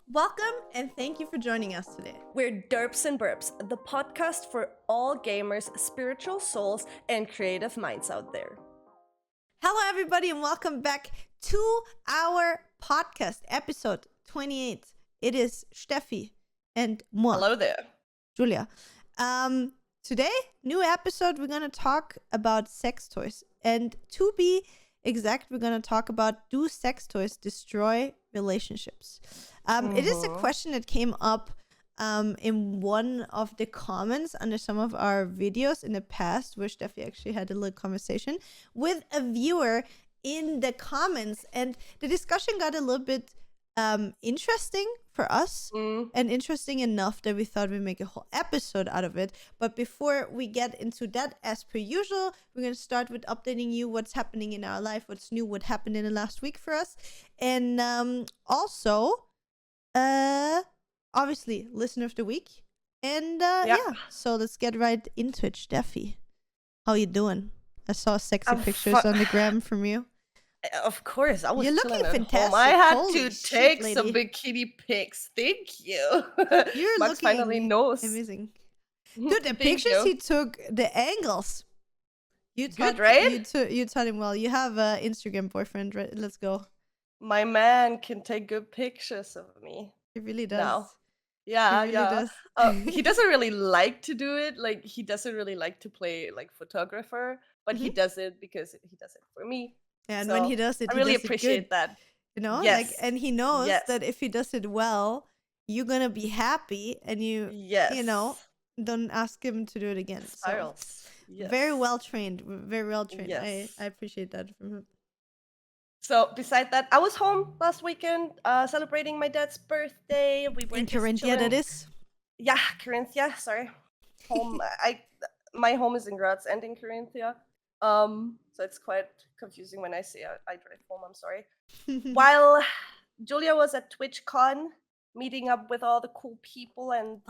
Welcome and thank you for joining us today. We're Derps and Burps, the podcast for all gamers, spiritual souls, and creative minds out there. Hello, everybody, and welcome back to our podcast, episode 28. It is Stefie and moi. Hello there. Julia. Today, new episode, we're going to talk about sex toys. And to be exact, we're going to talk about, do sex toys destroy relationships? It is a question that came up in one of the comments under some of our videos in the past, where Steffi actually had a little conversation with a viewer in the comments. And the discussion got a little bit interesting for us and interesting enough that we thought we'd make a whole episode out of it. But before we get into that, as per usual, we're going to start with updating you what's happening in our life, what's new, what happened in the last week for us. And also, obviously, listener of the week. And so let's get right into it. Steffi, how you doing? I saw sexy pictures on the gram from you. Of course, I was. You're looking fantastic. Home. I had Holy to take shit, some bikini pics. Thank you. You're Max looking finally knows. amazing. Dude, the pictures he took, the angles. You taught, good, right? You taught him well. You have an Instagram boyfriend, right? Let's go. My man can take good pictures of me. He really does. Now. Yeah, he really does. He doesn't really like to do it. Like, he doesn't really like to play like photographer, but he does it because he does it for me. Yeah, and so when he does it, I really does appreciate it good, that. You know, yes. like, and he knows that if he does it well, you're gonna be happy, and you know, don't ask him to do it again. Spirals. So, yes. Very well trained. Very well trained. Yes. I appreciate that from him. So beside that, I was home last weekend celebrating my dad's birthday. We were in Carinthia, that is. Yeah, Carinthia. Sorry, home. My home is in Graz and in Carinthia. So it's quite confusing when I say I drive home. I'm sorry. While Julia was at TwitchCon, meeting up with all the cool people and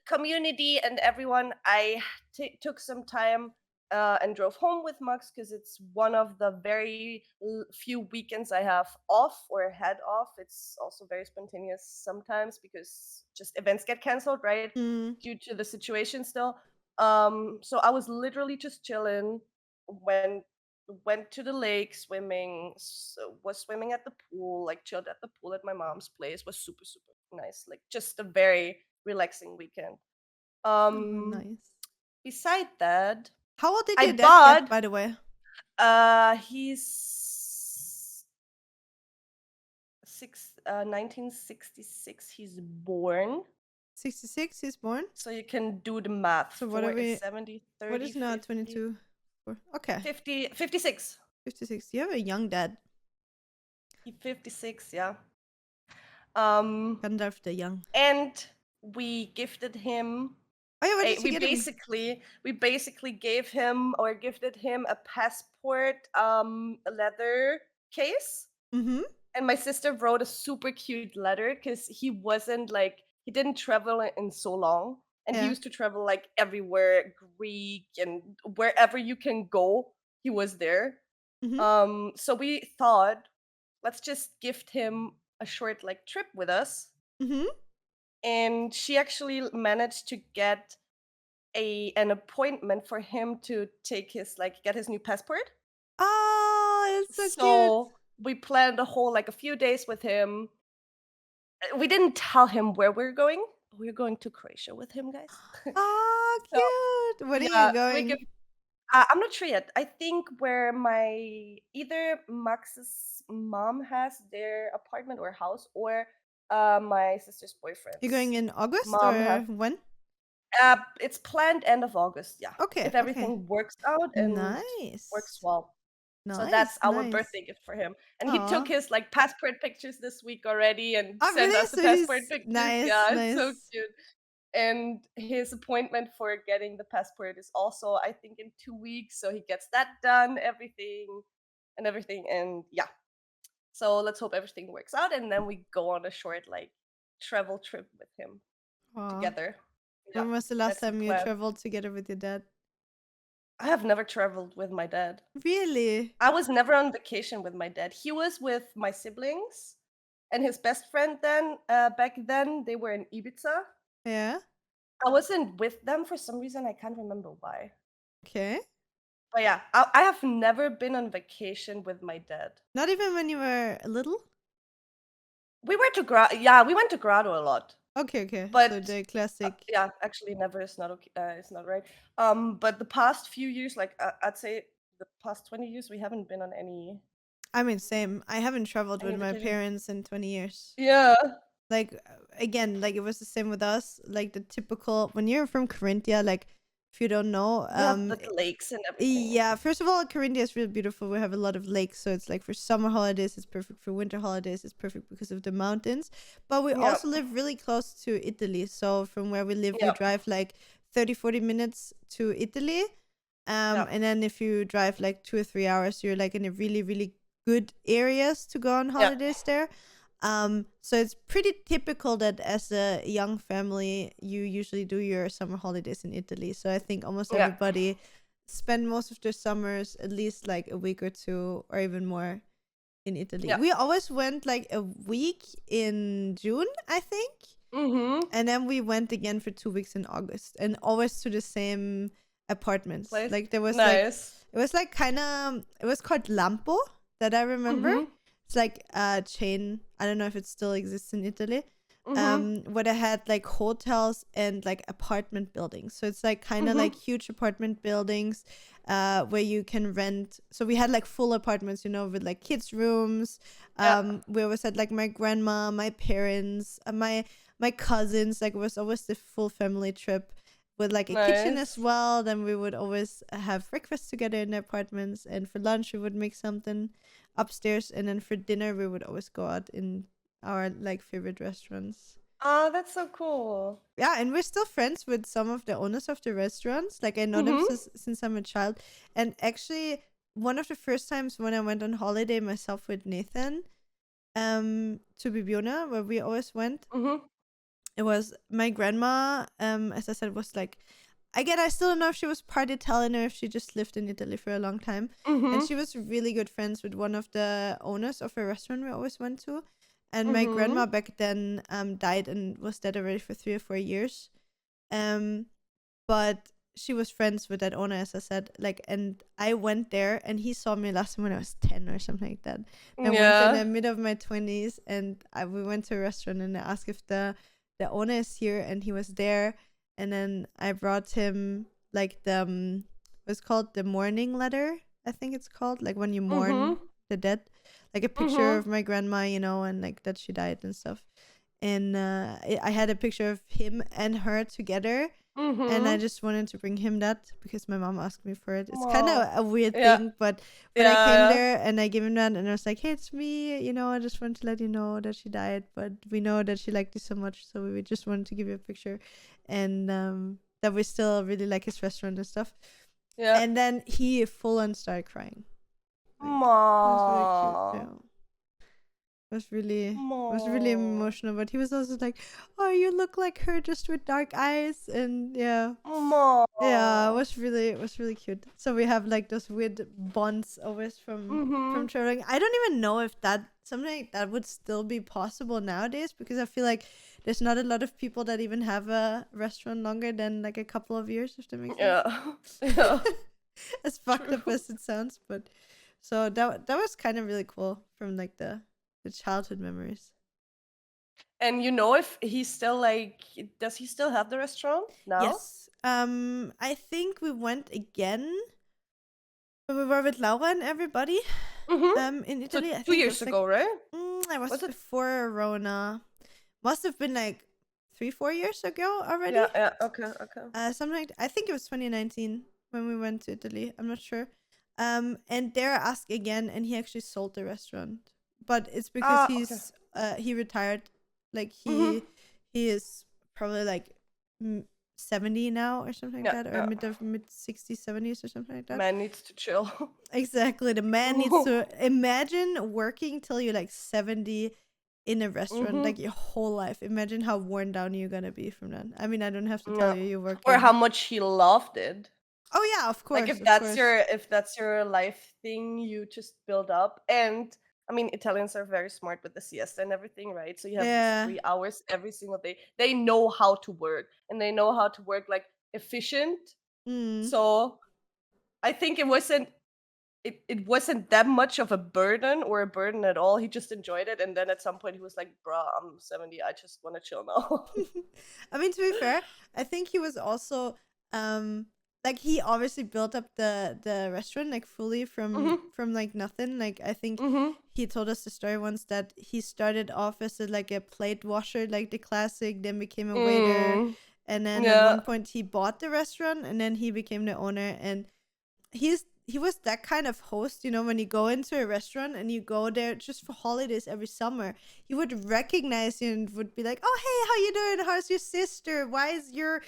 community and everyone, I took some time and drove home with Max because it's one of the very few weekends I have off or had off. It's also very spontaneous sometimes because just events get canceled, right? Due to the situation still. So I was literally just chilling, went to the lake swimming, was swimming at the pool, like chilled at the pool at my mom's place. Was super nice, like just a very relaxing weekend. Nice. Beside that, how old did your dad get, by the way? He's 1966. He's born. 66. He's born. So you can do the math. So what are we? 70, 30, what is now 50, 22? Okay. 56. 56. You have a young dad. He's 56. Yeah. Gandalf the Young. And we gifted him. Oh yeah, what did you we get him? We basically gifted him a passport leather case. And my sister wrote a super cute letter because he didn't travel in so long, and he used to travel like everywhere, Greek and wherever you can go, he was there. So we thought, let's just gift him a short like trip with us. And she actually managed to get an appointment for him to take get his new passport. Oh, it's so cute. We planned a few days with him. We didn't tell him where we're going. We're going to Croatia with him, guys. Oh, cute. Where are you going? I'm not sure yet. I think where either Max's mom has their apartment or house, or my sister's boyfriend. You're going in August or when? It's planned end of August. Yeah. Okay. If everything works out and works well. Nice, so that's our birthday gift for him. And he took his passport pictures this week already and sent us the passport pictures. Nice, it's so cute. And his appointment for getting the passport is also, I think, in 2 weeks. So he gets that done, everything. And yeah. So let's hope everything works out. And then we go on a short travel trip with him together. When was the last time you traveled together with your dad? I have never traveled with my dad. Really? I was never on vacation with my dad. He was with my siblings and his best friend then, back then, they were in Ibiza. Yeah. I wasn't with them for some reason. I can't remember why. Okay. But yeah, I have never been on vacation with my dad. Not even when you were little? We went to we went to Grado a lot. Okay. So But the classic. yeah, actually, never is not okay. It's not right. But the past few years, like I'd say the past 20 years, we haven't been on any I mean, same. I haven't traveled with my vacation. parents in 20 years. Yeah. Like, again, like it was the same with us. Like the typical, when you're from Carinthia, like if you don't know, We have the lakes and everything. yeah, first of all, Carinthia is really beautiful. We have a lot of lakes, so it's like for summer holidays, it's perfect. For winter holidays, it's perfect because of the mountains. But we Yeah. also live really close to Italy. So from where we live, we Yeah. drive like 30-40 minutes to Italy. Yeah. And then if you drive like 2 or 3 hours, you're like in a really, really good areas to go on Yeah. holidays there. So it's pretty typical that as a young family, you usually do your summer holidays in Italy. So I think almost Yeah. everybody spend most of their summers at least like a week or two or even more in Italy. Yeah. We always went like a week in June, I think. Mm-hmm. And then we went again for 2 weeks in August, and always to the same apartments. Place. Like there was Nice. it was like kind of, it was called Lampo that I remember. Mm-hmm. It's like a chain. I don't know if it still exists in Italy. Mm-hmm. Where they had like hotels and like apartment buildings. So it's like kind of Mhm. like huge apartment buildings where you can rent. So we had like full apartments, you know, with like kids' rooms. Yeah. We always had like my grandma, my parents, my cousins. Like it was always the full family trip with like a kitchen as Nice. well. Then we would always have breakfast together in the apartments, and for lunch we would make something upstairs, and then for dinner we would always go out in our like favorite restaurants. Oh, that's so cool. Yeah, and we're still friends with some of the owners of the restaurants. Like I know them Mm-hmm. since I'm a child. And actually, one of the first times when I went on holiday myself with Nathan, to Bibiona, where we always went, Mm-hmm. it was my grandma. As I said, was like, I still don't know if she was part Italian or if she just lived in Italy for a long time. And Mm-hmm. she was really good friends with one of the owners of a restaurant we always went to. And my grandma Mm-hmm. back then died and was dead already for 3 or 4 years. But she was friends with that owner, as I said. Like, and I went there, and he saw me last time when I was 10 or something like that. And I went in the Yeah. mid of my 20s, and we went to a restaurant, and I asked if the owner is here, and he was there. And then I brought him like the what's called the mourning letter, I think it's called, like when you mourn Mm-hmm. the dead, like a picture Mm-hmm. of my grandma, you know, and like that she died and stuff. And I had a picture of him and her together, and I Mm-hmm. just wanted to bring him that because my mom asked me for it. It's kind of Aw. a weird Yeah. thing, but when I Yeah. came Yeah. there and I gave him that, and I was like, "Hey, it's me. You know, I just wanted to let you know that she died, but we know that she liked you so much, so we just wanted to give you a picture, and that we still really like his restaurant and stuff." Yeah. And then he full on started crying. Like, it was really cute. Aw. Yeah. It was really Aw. emotional, but he was also like, "Oh, you look like her, just with dark eyes," and yeah, it Aw. was really cute. So we have like those weird bonds always from Mm-hmm. traveling. I don't even know if that something like that would still be possible nowadays, because I feel like there's not a lot of people that even have a restaurant longer than like a couple of years, if that makes sense. Yeah. Yeah. As fucked up True. as it sounds, but so that was kind of really cool from like the childhood memories. And you know if he's still like, does he still have the restaurant now? Yes. I think we went again when we were with Laura and everybody. Mm-hmm. In So Italy. I 2 think it years was like ago, right? I was Was it? before Rona. Must have been like 3-4 years ago already. Yeah. Yeah. Okay. Okay. Something like I think it was 2019 when we went to Italy. I'm not sure. And there I asked again, and he actually sold the restaurant, but it's because Ah. Okay. he retired. Like Mm-hmm. he is probably like 70 now or something like Yeah. that, or Yeah. mid 60s, 70s or something like that. Man needs to chill. Exactly. The man needs to imagine working till you're like 70 in a restaurant, like Mm-hmm. your whole life. Imagine how worn down you're gonna be from that. I mean, I don't have to tell Yeah. you work Or in. how much he loved it. Oh yeah, of Like course, if of that's course. your life thing you just build up, and I mean, Italians are very smart with the siesta and everything, right? So you have these Yeah. 3 hours every single day. They know how to work, and they know how to work like efficient. Mm. So I think it wasn't that much of a burden or a burden at all. He just enjoyed it, and then at some point he was like, "Bruh, I'm 70. I just want to chill now." I mean, to be fair, I think he was also like he obviously built up the restaurant like fully Mhm. from like nothing. Like I think Mhm. he told us the story once that he started off as like a plate washer, like the classic, then became a waiter, Mm. and then at Yeah. one point he bought the restaurant, and then he became the owner. And he was that kind of host, you know, when you go into a restaurant and you go there just for holidays every summer, he would recognize you and would be like, "Oh, hey, how you doing? How's your sister? Why is your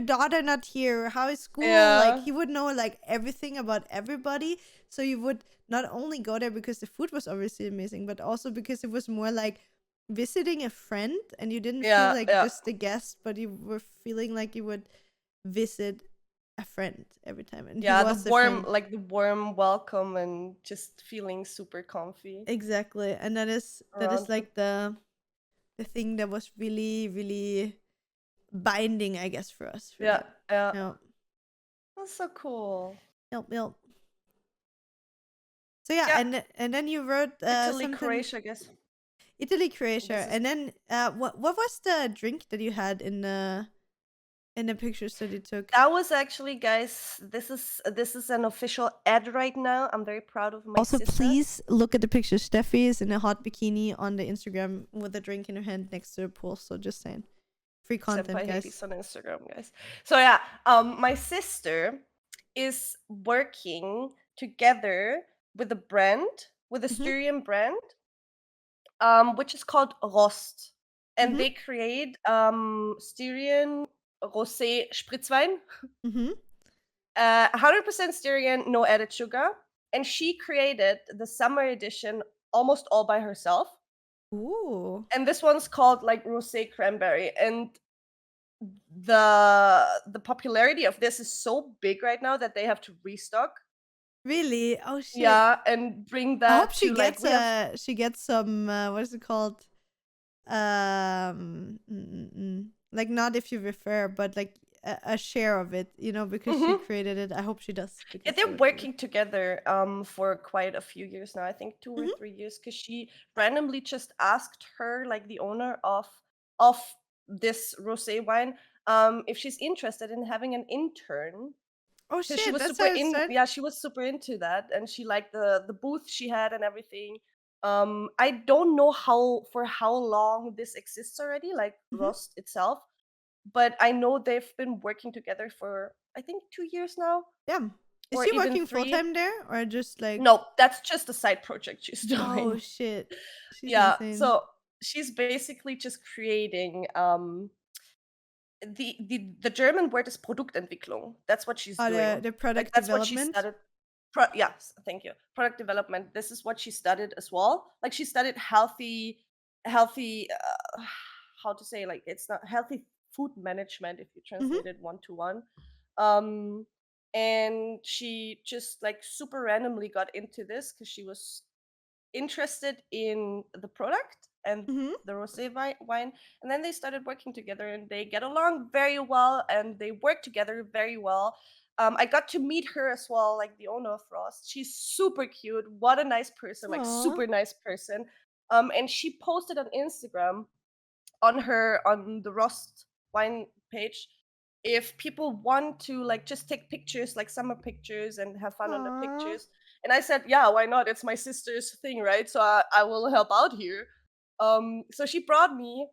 daughter not here? How is school?" Like Yeah. he would know like everything about everybody. So you would not only go there because the food was obviously amazing, but also because it was more like visiting a friend, and you didn't feel Yeah. like Yeah. just a guest, but you were feeling like you would visit a friend every time, and he Yeah, was a friend. the warm welcome and just feeling super comfy Exactly. And that is around him. like the thing that was really really binding, I guess, for us, Yeah, really. yeah. Yeah. That's so cool. Yep, yep. So yeah, Yeah, and then you wrote Italy, something Croatia, I guess. Italy, This Croatia, is and then what was the drink that you had in the pictures that you took? that was actually, guys, this is an official ad right now. I'm very proud of my Also, sister. please look at the picture. Steffi is in a hot bikini on the Instagram with a drink in her hand next to the pool. So just saying, free content, guys. SenpaiHades on Instagram, guys. So yeah, my sister is working together with a brand, with a Mhm. Styrian brand, which is called Rost. And Mhm. they create Styrian Rosé Spritzwein, Mhm. 100% Styrian, no added sugar. And she created the summer edition almost all by herself. Ooh. And this one's called like Rosé Cranberry. And the popularity of this is so big right now that they have to restock. Really? Oh shit. Yeah, and bring I hope that to like we have she gets some what is it called? Like not if you refer, but like a share of it, you know, because she Mhm. created it. I hope she does Yeah, because that they're would be really. working together for quite a few years now. I think 2 or 3 years, because she randomly just asked her, like the owner of this rosé wine, if she's interested in having an intern. Oh Because she shit, was that's super how it started. yeah, she was super into that, and she liked the booth she had and everything. I don't know how long this exists already, like Hmm. Rust itself, but I know they've been working together for I think 2 years now, Yeah. Is or she even working full three. time there or just like? No, that's just a side project she's Oh doing. shit, she's Yeah, insane. so she's basically just creating the German word is Produktentwicklung. That's what she's Oh, doing. the Like product that's what she development. studied. Yes, thank you. Product development. This is what she studied as well. Like she studied healthy. How to say, like it's not healthy food management if you Mm-hmm. translate it one to one. Um, and she just like super randomly got into this because she was interested in the product and Mm-hmm. the rosé wine, and then they started working together and they get along very well and they work together very well. I got to meet her as well, like the owner of Frost. She's super cute. What a nice person, like Aw. super nice person. And she posted on Instagram on the Rost wine page, if people want to like just take pictures, like summer pictures, and have fun on the Aw. pictures. And I said, yeah, why not? It's my sister's thing, right? So I will help out here. So she brought me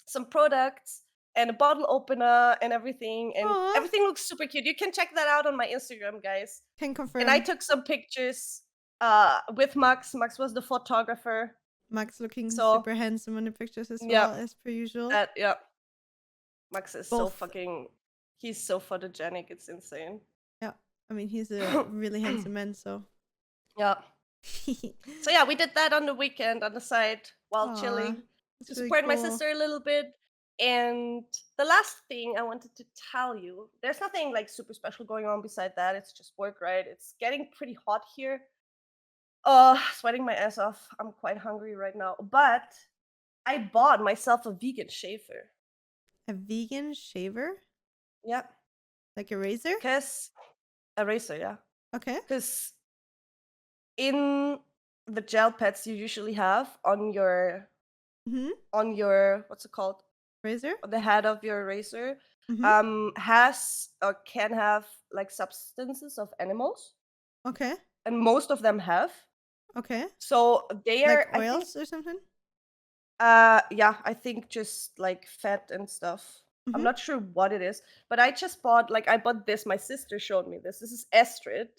some products and a bottle opener and Aw. everything looks super cute. You can check that out on my Instagram, guys. Can And I confirm. took some pictures with Max. Max was the photographer. Max looking So super handsome in the pictures as yeah, well as per usual. that yeah. Max is so Both. fucking he's so photogenic, it's insane. Yeah. I mean, he's a really handsome man, so. Yeah. So yeah, we did that on the weekend on the side while Aw. chilling to That's really support my cool. sister a little bit. And the last thing I wanted to tell you, there's nothing like super special going on beside that. It's just work, right? It's getting pretty hot here. Sweating my ass off. I'm quite hungry right now. But I bought myself a vegan shaver. A vegan shaver? Yeah. Like a razor? Cause a razor, yeah. Okay. Because in the gel pads you usually have on your what's it called? Razor? The head of your razor, Mm-hmm. has or can have like substances of animals, Okay. and most of them have. Okay. So they Like are, I think, oils or something? yeah, I think just like fat and stuff. I'm Mm-hmm. not sure what it is, but I bought this. My sister showed me this. This is Astrid.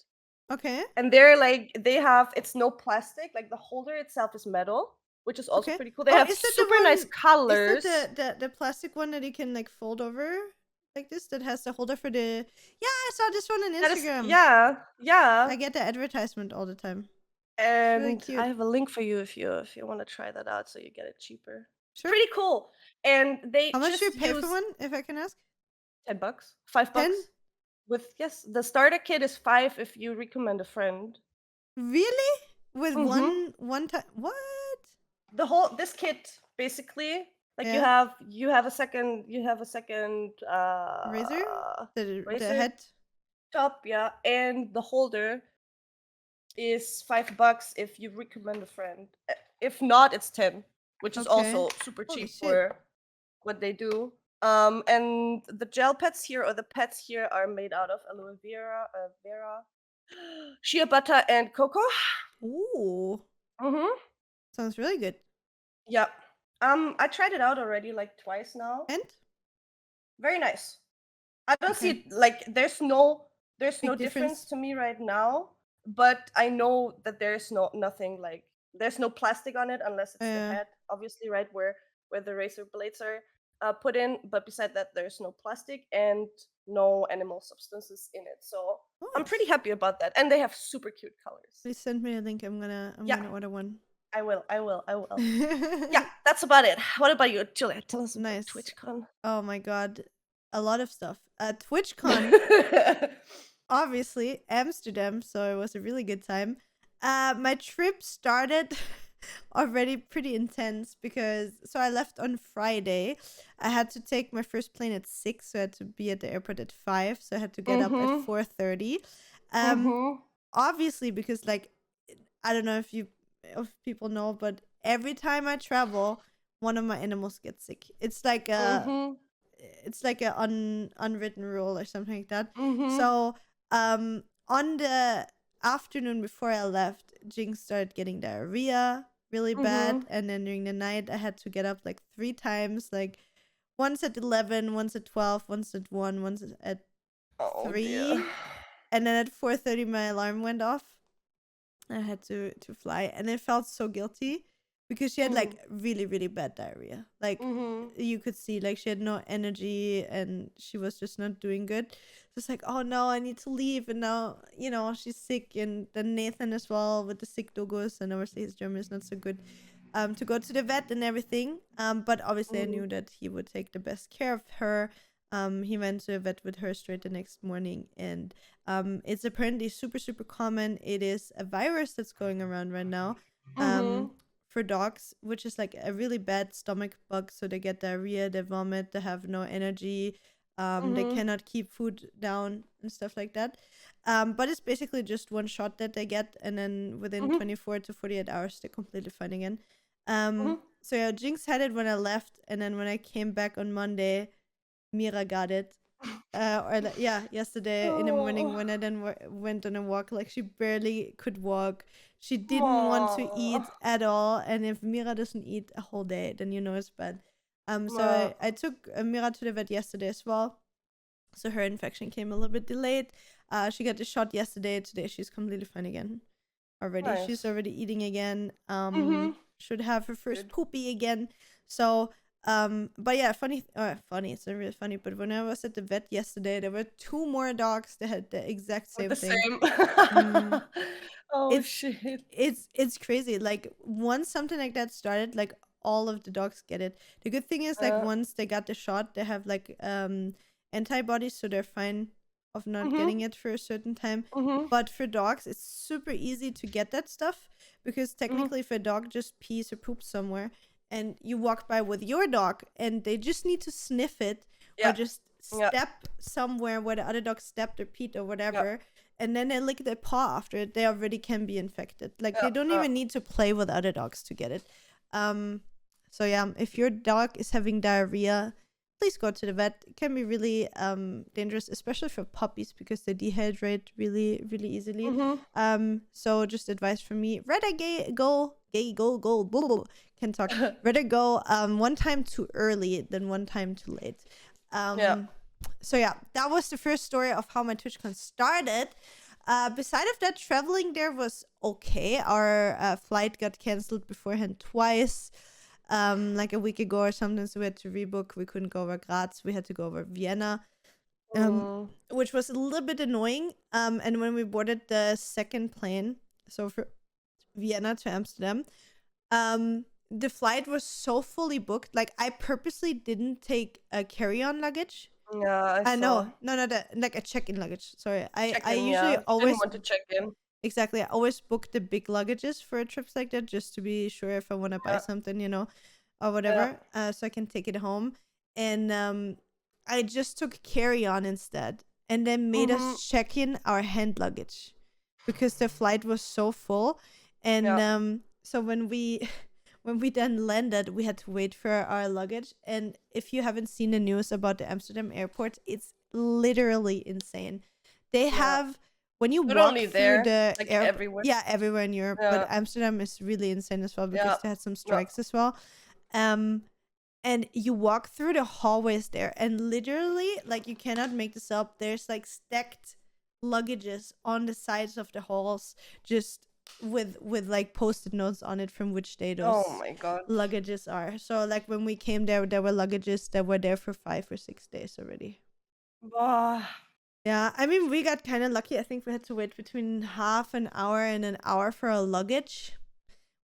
Okay. And they're like, they have, it's no plastic, like the holder itself is metal, which is also Okay. pretty cool. They Oh, have is that the super nice one? Is that colors. the plastic one that you can like fold over like this? That has the holder for the. Yeah, I saw this one on That is, Instagram. yeah, yeah. I get the advertisement all the time. It's really And I cute. have a link for you if you want to try that out, so you get it cheaper. It's Sure. pretty cool. And they How much do you just pay for use one, if I can ask? $10, $5. 10? With, yes, the starter kit is 5 if you recommend a friend. Really? With Mm-hmm. one time? What? This kit basically, like, Yeah. you have a second Razor? The razor head? top, yeah, and the holder is $5 if you recommend a friend. If not, it's 10, which is Okay. also super Holy cheap shit. for what they do. And the gel pads here, or the pads here, are made out of aloe vera, shea butter, and cocoa. Ooh. Mm-hmm. Sounds really good. Yeah. I tried it out already like twice now. And? Very nice. I don't see Okay. it, like, there's no Big difference difference? to me right now, but I know that there's nothing, like, there's no plastic on it unless it's the Yeah. head, obviously, right, where the razor blades are put in, but beside that there's no plastic and no animal substances in it. So I'm pretty Nice. happy about that, and they have super cute colors. Please send me a link. I'm gonna Yeah, order one. I will. Yeah, that's about it. What about you, Julia? Tell us about Nice. TwitchCon. Oh my god. A lot of stuff. TwitchCon, obviously, Amsterdam, so it was a really good time. My trip started already pretty intense because I left on Friday. I had to take my first plane at 6, so I had to be at the airport at 5, so I had to get up at Mhm. 4:30. Um Mhm. Obviously, because like I don't know if people know, but every time I travel, one of my animals gets sick. Mhm. It's like a unwritten rule or something like that. Mhm. So on the afternoon before I left, Jinx started getting diarrhea really bad, Mhm. and then during the night I had to get up like 3 times, like once at 11, once at 12, once at 1, once at Oh dear. 3, and then at 4:30 my alarm went off. I had to fly, and I felt so guilty because she had Mhm. like really really bad diarrhea. Like Mhm. you could see like she had no energy and she was just not doing good. So it's like, oh no, I need to leave, and now she's sick, and then Nathan as well with the sick doggos, and obviously his German is not so good. To go to the vet and everything. But obviously I Mhm. knew that he would take the best care of her. He went to a vet with her straight the next morning, and it's apparently super super common. It is a virus that's going around right now, um, Mhm. for dogs, which is like a really bad stomach bug. So they get diarrhea, they vomit, they have no energy, they Mhm. cannot keep food down and stuff like that. But it's basically just one shot that they get, and then within Mhm. 24 to 48 hours, they're completely fine again. Mhm. So yeah, Jinx had it when I left, and then when I came back on Monday, Mira got it. Yeah, yesterday in the morning Oh. when I then went on a walk, like she barely could walk. She didn't want to Aw. eat at all, and if Mira doesn't eat a whole day, then it's bad. So Aw. I took Mira to the vet yesterday as well. So her infection came a little bit delayed. She got the shot yesterday. Today she's completely fine again. Already, she's Nice. already eating again. Mhm. Should have her first Good. poopy again. So but yeah, funny, it's not really funny, but when I was at the vet yesterday, there were 2 more dogs that had the exact With same the thing. same. Mm, Oh it's shit. it's crazy. Like once something like that started, like all of the dogs get it. The good thing is, like Uh. once they got the shot, they have like antibodies, so they're fine. of not Mhm. getting it for a certain time. Mhm. But for dogs, it's super easy to get that stuff because technically, if a dog just pees or poops somewhere and you walk by with your dog and they just need to sniff it or Yeah. just Yeah. step somewhere where the other dog stepped or peed or Yeah. whatever, and then they lick their paw after it, they already can be infected. Like, they Yeah. don't Yeah. even need to play with other dogs to get it. So yeah, if your dog is having diarrhea, please go to the vet. It can be really dangerous, especially for puppies because they dehydrate really, really easily. Mhm. So just advice from me: rather go, blah, blah, blah, can talk. Rather go one time too early than one time too late. Yeah. So yeah, that was the first story of how my TwitchCon started. Beside of that, traveling there was okay. Our flight got canceled beforehand twice, like a week ago or something, so we had to rebook. We couldn't go over Graz. We had to go over Vienna, which was a little bit annoying. And when we boarded the second plane, so for Vienna to Amsterdam, the flight was so fully booked. Like, I purposely didn't take a carry-on luggage. Yeah, I No, saw. like a check-in luggage. Sorry, I Check-in, usually yeah. Didn't always want to check in. exactly. I always book the big luggages for trips like that, just to be sure if I want to buy Yeah. something, you know, or Yeah. whatever, so I can take it home. And I just took carry-on instead, and then made Mhm. us check in our hand luggage because the flight was so full. And Yeah. so when we when we then landed, we had to wait for our luggage. And if you haven't seen the news about the Amsterdam airport, it's literally insane. They Yeah. have, when you Not walk only through there, the like airport, everywhere. yeah, everywhere in Europe, but Yeah. Amsterdam is really insane as well because Yeah. they had some Yeah. strikes as well. And you walk through the hallways there, and literally, like, you cannot make this up. There's like stacked luggages on the sides of the halls, just with like post-it notes on it from which day Oh those my god. luggages are. So like when we came there were luggages that were there for 5 or 6 days already. Bah. Yeah, I mean, we got kind of lucky. I think we had to wait between half an hour and an hour for our luggage,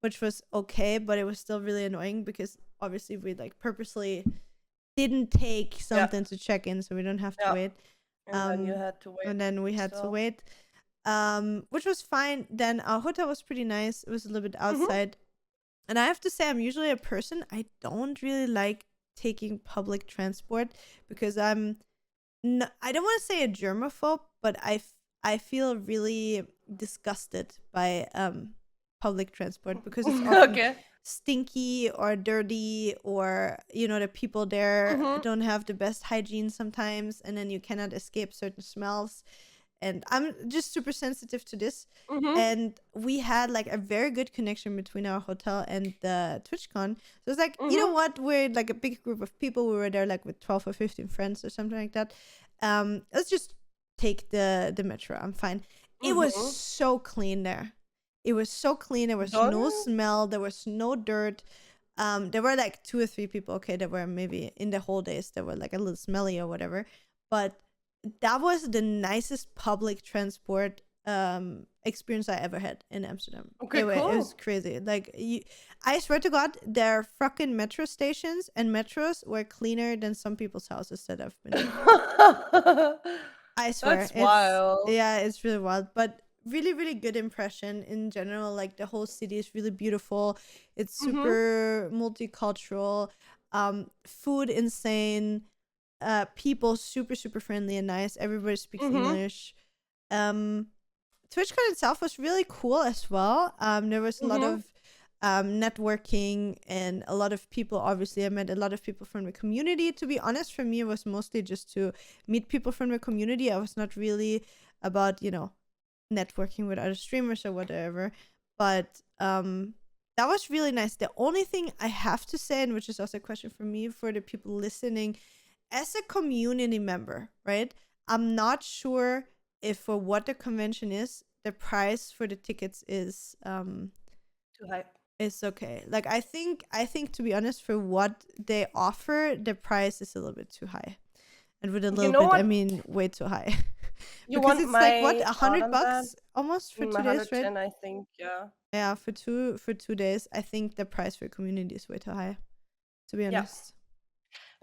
which was okay, but it was still really annoying because obviously we like purposely didn't take Yeah. something to check in, so we don't have to Yeah. wait. And then you had to wait And then we had to still. wait, which was fine. Then our hotel was pretty nice. It was a little bit Mhm. outside. And I have to say, I'm usually a person, I don't really like taking public transport because I'm no, I don't want to say a germaphobe, but I feel really disgusted by public transport because it's often Okay. stinky or dirty, or you know, the people there Mhm. don't have the best hygiene sometimes, and then you cannot escape certain smells. And I'm just super sensitive to this. Mhm. And we had like a very good connection between our hotel and the TwitchCon. So it's like, you know Mhm. what? We're like a big group of people. We were there like with 12 or 15 friends or something like that. Let's just take the metro. I'm fine. It was Mhm. so clean there. It was so clean. There was no Done. smell. There was no dirt. There were like 2 or 3 people, okay, that were maybe in the whole days that were like a little smelly or whatever. But that was the nicest public transport experience I ever had in Amsterdam. Okay, It was cool. crazy. Like, I swear to God, their fucking metro stations and metros were cleaner than some people's houses that I've been in. I swear. That's wild. It's really wild, but really, really good impression in general. Like, the whole city is really beautiful. It's Mhm. super multicultural. Food insane. People super, super friendly and nice. Everybody speaks Mhm. English. TwitchCon itself was really cool as well. There was a lot Mhm. of networking and a lot of people. Obviously, I met a lot of people from the community. To be honest, for me, it was mostly just to meet people from the community. I was not really about, you know, networking with other streamers or whatever. But that was really nice. The only thing I have to say, and which is also a question for me, for the people listening, as a community member, right? I'm not sure if for what the convention is, the price for the tickets is Too high. okay. Like, I think to be honest, for what they offer, the price is a little bit too high. And with a You little know bit, I what? mean way too high. You Because want it's like, what, my thought on that? $100 almost for 2 days, right? 110, I think. Yeah. Yeah, for 2 days, I think the price for community is way too high, to be Yeah. honest.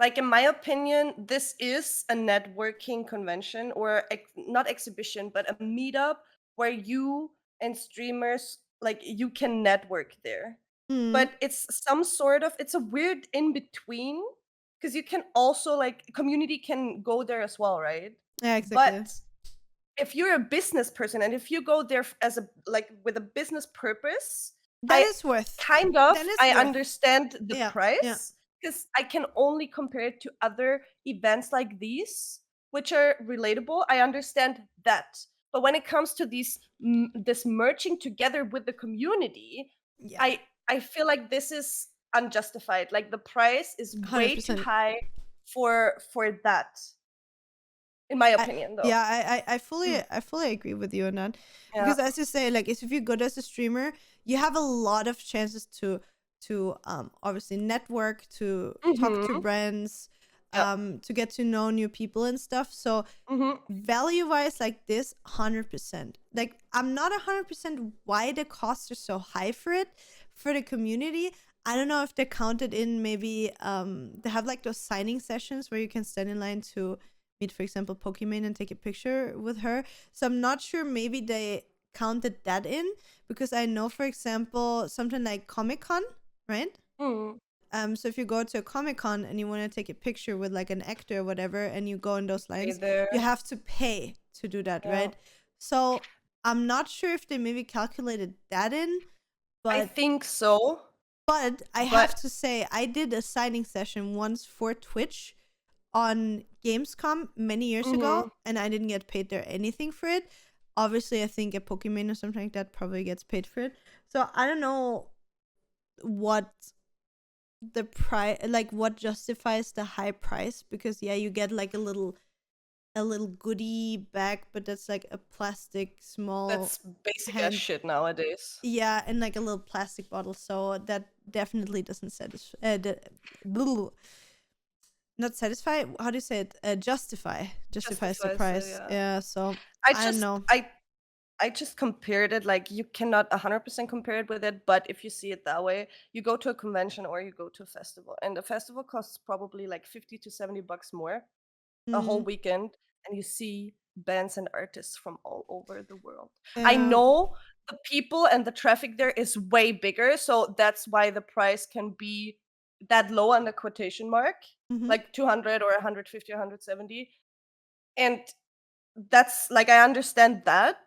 like in my opinion, this is a networking convention or not exhibition, but a meetup where you and streamers like you can network there. Mm. But it's some sort of it's a weird in between because you can also like community can go there as well, right? Yeah, exactly. But if you're a business person and if you go there as a like with a business purpose, That I is worth. kind of That is I worth. understand the Yeah. price because I can only compare it to other events like these which are relatable. I understand that. But when it comes to these this merging together with the community, Yeah. I feel like this is unjustified. Like the price is way too 100%. high for that. In my opinion, though. Yeah, I fully agree with you on that. Yeah. Because as you say, like if you're good as a streamer, you have a lot of chances to obviously network, to talk to brands, to get to know new people and stuff. So value wise, like this, 100%. Like I'm not 100% why the costs are so high for it for the community. I don't know if they counted in maybe they have like those signing sessions where you can stand in line to meet, for example, Pokimane and take a picture with her. So I'm not sure maybe they counted that in because I know, for example, something like Comic-Con, right? So if you go to a Comic-Con and you want to take a picture with like an actor or whatever and you go in those lines, you have to pay to do that, right? So I'm not sure if they maybe calculated that in, but I think so. But I have to say, I did a signing session once for Twitch on Gamescom many years ago, and I didn't get paid there anything for it. Obviously, I think a Pokemon or something like that probably gets paid for it. So I don't know what the price, like what justifies the high price, because yeah, you get like a little goodie bag, but that's like a plastic small. That's basic as shit nowadays. Yeah, and like a little plastic bottle, so that definitely doesn't satisfy. Not satisfy. How do you say it? Justifies the price. Yeah. So I don't know. I just compared it. Like you cannot 100% compare it with it, but if you see it that way, you go to a convention or you go to a festival, and the festival costs probably like $50 to $70 more a whole weekend, and you see bands and artists from all over the world. I know the people and the traffic there is way bigger, so that's why the price can be that low on the quotation mark, like 200 or 150 or 170. And that's like, I understand that,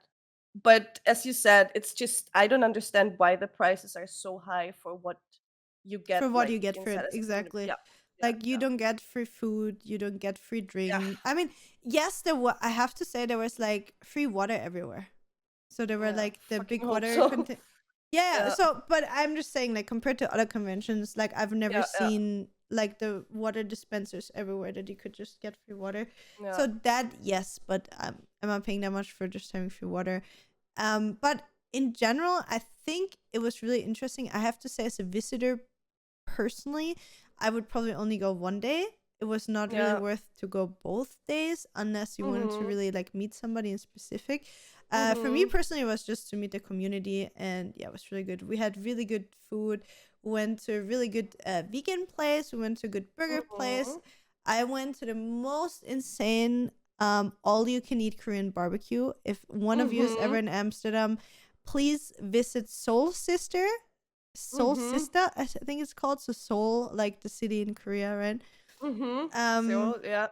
but as you said, it's just I don't understand why the prices are so high for what you get. For what you get for it, exactly. Like you don't get free food, you don't get free drink. I mean, yes, I have to say there was like free water everywhere. So there were like the big water so but I'm just saying, like compared to other conventions, like I've never seen like the water dispensers everywhere that you could just get free water. So that, yes, but I'm not paying that much for just having free water. But in general, I think it was really interesting. I have to say, as a visitor personally, I would probably only go one day. It was not really worth to go both days unless you wanted to really like meet somebody in specific. For me personally, it was just to meet the community, and yeah, it was really good. We had really good food. We went to a really good vegan place. We went to a good burger place. I went to the most insane all-you-can-eat Korean barbecue. If one of you is ever in Amsterdam, please visit Seoul Sister, I think it's called. So Seoul, like the city in Korea, right? Seoul, yeah.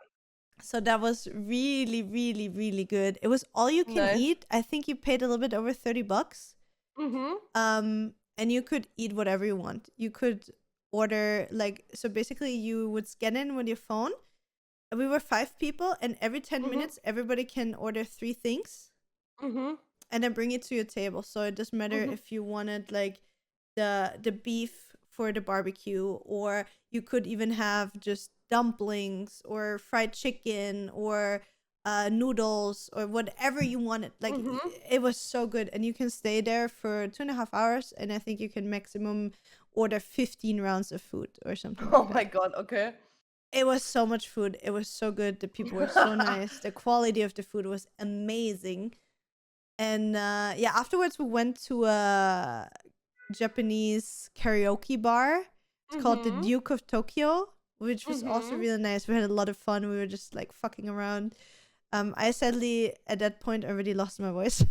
So that was really, really, really good. It was all you can eat. I think you paid a little bit over $30. And you could eat whatever you want. You could order like, so basically you would scan in with your phone. We were 5 people, and every 10 minutes everybody can order 3 things and then bring it to your table. So it doesn't matter if you wanted like the beef for the barbecue, or you could even have just dumplings or fried chicken or noodles or whatever you wanted. Like it was so good, and you can stay there for 2.5 hours, and I think you can maximum order 15 rounds of food or something. Oh my god, okay. It was so much food. It was so good. The people were so nice. The quality of the food was amazing. And afterwards we went to a Japanese karaoke bar. It's called the Duke of Tokyo. which was also really nice. We had a lot of fun. We were just like fucking around. I sadly at that point already lost my voice,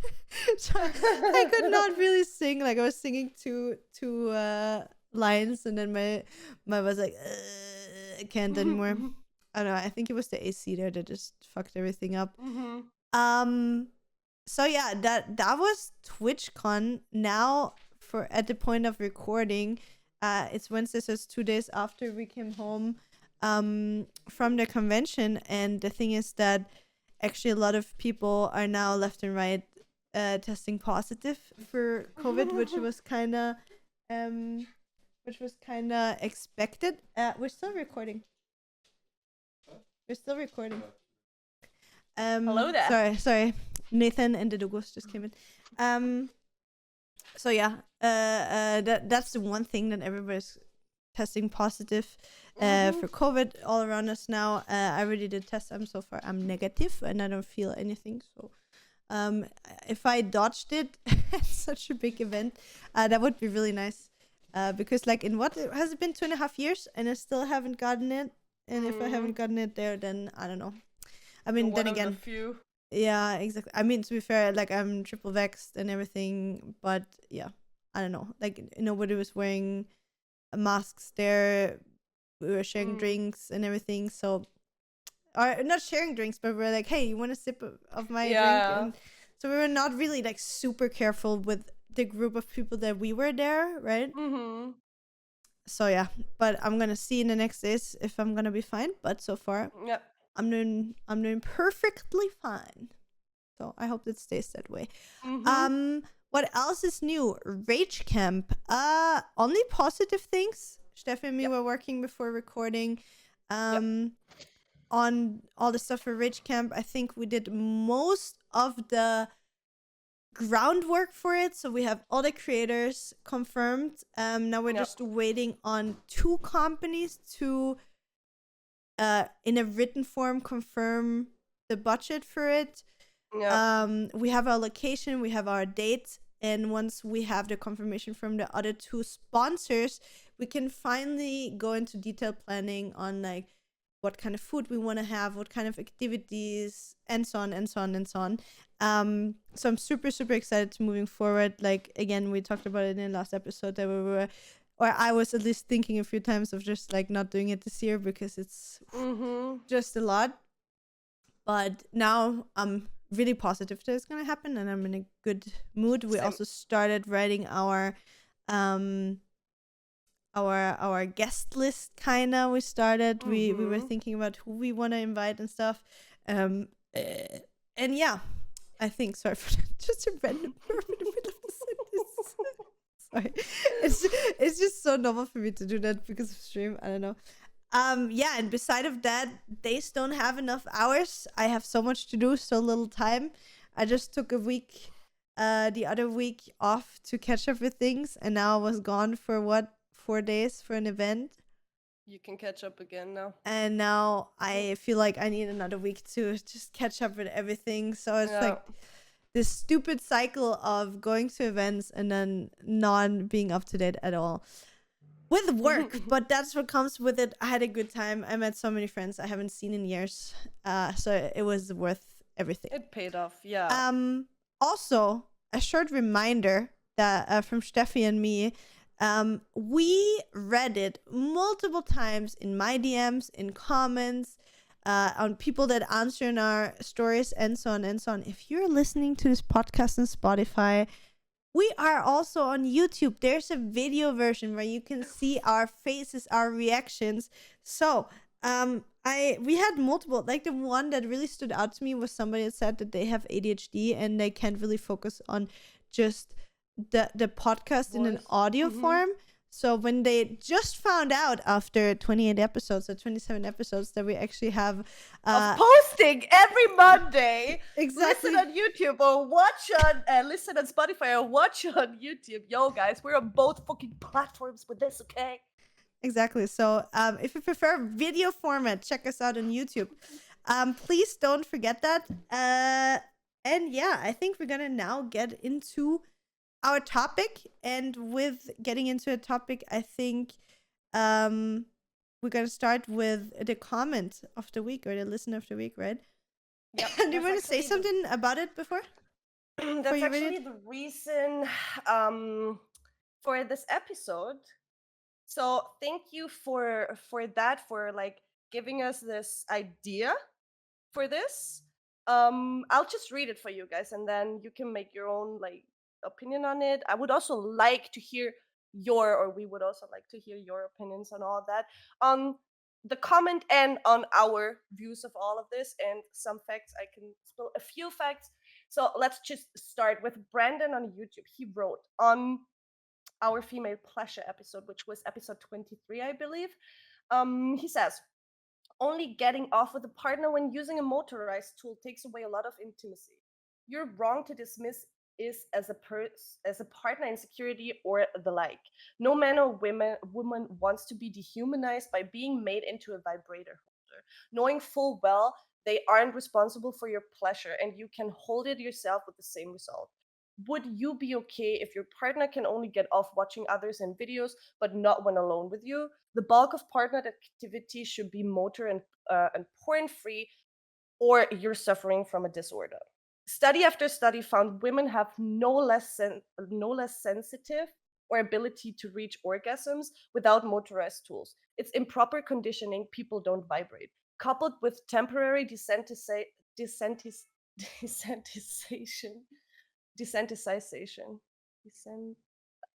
so I could not really sing. Like I was singing two lines, and then my was like, I can't anymore. I don't know. I think it was the AC there that just fucked everything up. So yeah, that was TwitchCon. Now at the point of recording, it's Wednesday, so it's 2 days after we came home from the convention, and the thing is that actually a lot of people are now left and right testing positive for COVID, which was kind of expected. We're still recording. Hello there. Sorry. Nathan and the Douglas just came in. So yeah, that's the one thing that everybody's testing positive for COVID all around us now. I already did test. I'm negative and I don't feel anything. So if I dodged it at such a big event, that would be really nice. Because like in what has it been 2.5 years and I still haven't gotten it. And if I haven't gotten it there, then I don't know. I mean, then again, yeah, exactly. I mean, to be fair, like I'm triple vaxxed and everything, but yeah, I don't know. Like nobody was wearing masks there. We were sharing drinks and everything. So, or not sharing drinks, but we were like, hey, you want a sip of my drink? And so we were not really like super careful with the group of people that we were there, right? So yeah, but I'm gonna see in the next days if I'm gonna be fine. But so far, I'm doing perfectly fine. So I hope it stays that way. What else is new? Rage Camp. Only positive things. Stefie and me were working before recording on all the stuff for Rage Camp. I think we did most of the groundwork for it, so we have all the creators confirmed. Now we're just waiting on 2 companies to in a written form confirm the budget for it. We have our location, we have our date, and once we have the confirmation from the other 2 sponsors, we can finally go into detailed planning on like what kind of food we want to have, what kind of activities, and so on and so on and so on. So I'm super excited to moving forward. Like again, we talked about it in the last episode that we were, or I was at least thinking a few times of just like not doing it this year because it's just a lot. But now I'm really positive that it's gonna happen, and I'm in a good mood. We also started writing our guest list kinda. We started. We were thinking about who we want to invite and stuff. And yeah, I think, sorry for that, just a random burp in the middle of the sentence. Sorry. It's just so normal for me to do that because of stream. I don't know. Yeah, and beside of that, days don't have enough hours. I have so much to do, so little time. I just took a week, the other week off to catch up with things, and now I was gone for 4 days for an event. You can catch up again now. And now I feel like I need another week to just catch up with everything. So it's like this stupid cycle of going to events and then not being up to date at all with work. But that's what comes with it. I had a good time. I met so many friends I haven't seen in years. So it was worth everything. It paid off, yeah. Also, a short reminder that from Stefie and me, we read it multiple times in my DMs, in comments, on people that answer in our stories, and so on and so on. If you're listening to this podcast on Spotify, we are also on YouTube. There's a video version where you can see our faces, our reactions. So, we had multiple, like the one that really stood out to me was somebody that said that they have ADHD and they can't really focus on just the podcast in an audio form. So when they just found out after 28 episodes or 27 episodes that we actually have of posting every Monday, exactly, listen on YouTube or watch on listen on Spotify or watch on YouTube. Yo guys, we're on both fucking platforms with this, okay? Exactly. So if you prefer video format, check us out on YouTube. Please don't forget that. And yeah, I think we're gonna now get into our topic, and with getting into a topic, I think we're gonna start with the comment of the week or the listen of the week, right? Yep. Do you want to say something about it before? That's actually the reason for this episode. So thank you for that, for like giving us this idea for this. I'll just read it for you guys, and then you can make your own like opinion on it. I would also like to hear we would also like to hear your opinions on all that, on the comment and on our views of all of this, and some facts. I can spill a few facts. So let's just start with Brandon on YouTube. He wrote on our female pleasure episode, which was episode 23, I believe. He says, only getting off with a partner when using a motorized tool takes away a lot of intimacy. You're wrong to dismiss is as a partner insecurity or the like. No man or woman wants to be dehumanized by being made into a vibrator holder, knowing full well they aren't responsible for your pleasure and you can hold it yourself with the same result. Would you be okay if your partner can only get off watching others in videos, but not when alone with you? The bulk of partnered activity should be motor and porn-free, or you're suffering from a disorder. Study after study found women have no less sensitive or ability to reach orgasms without motorized tools. It's improper conditioning. People don't vibrate. Coupled with temporary desensitization.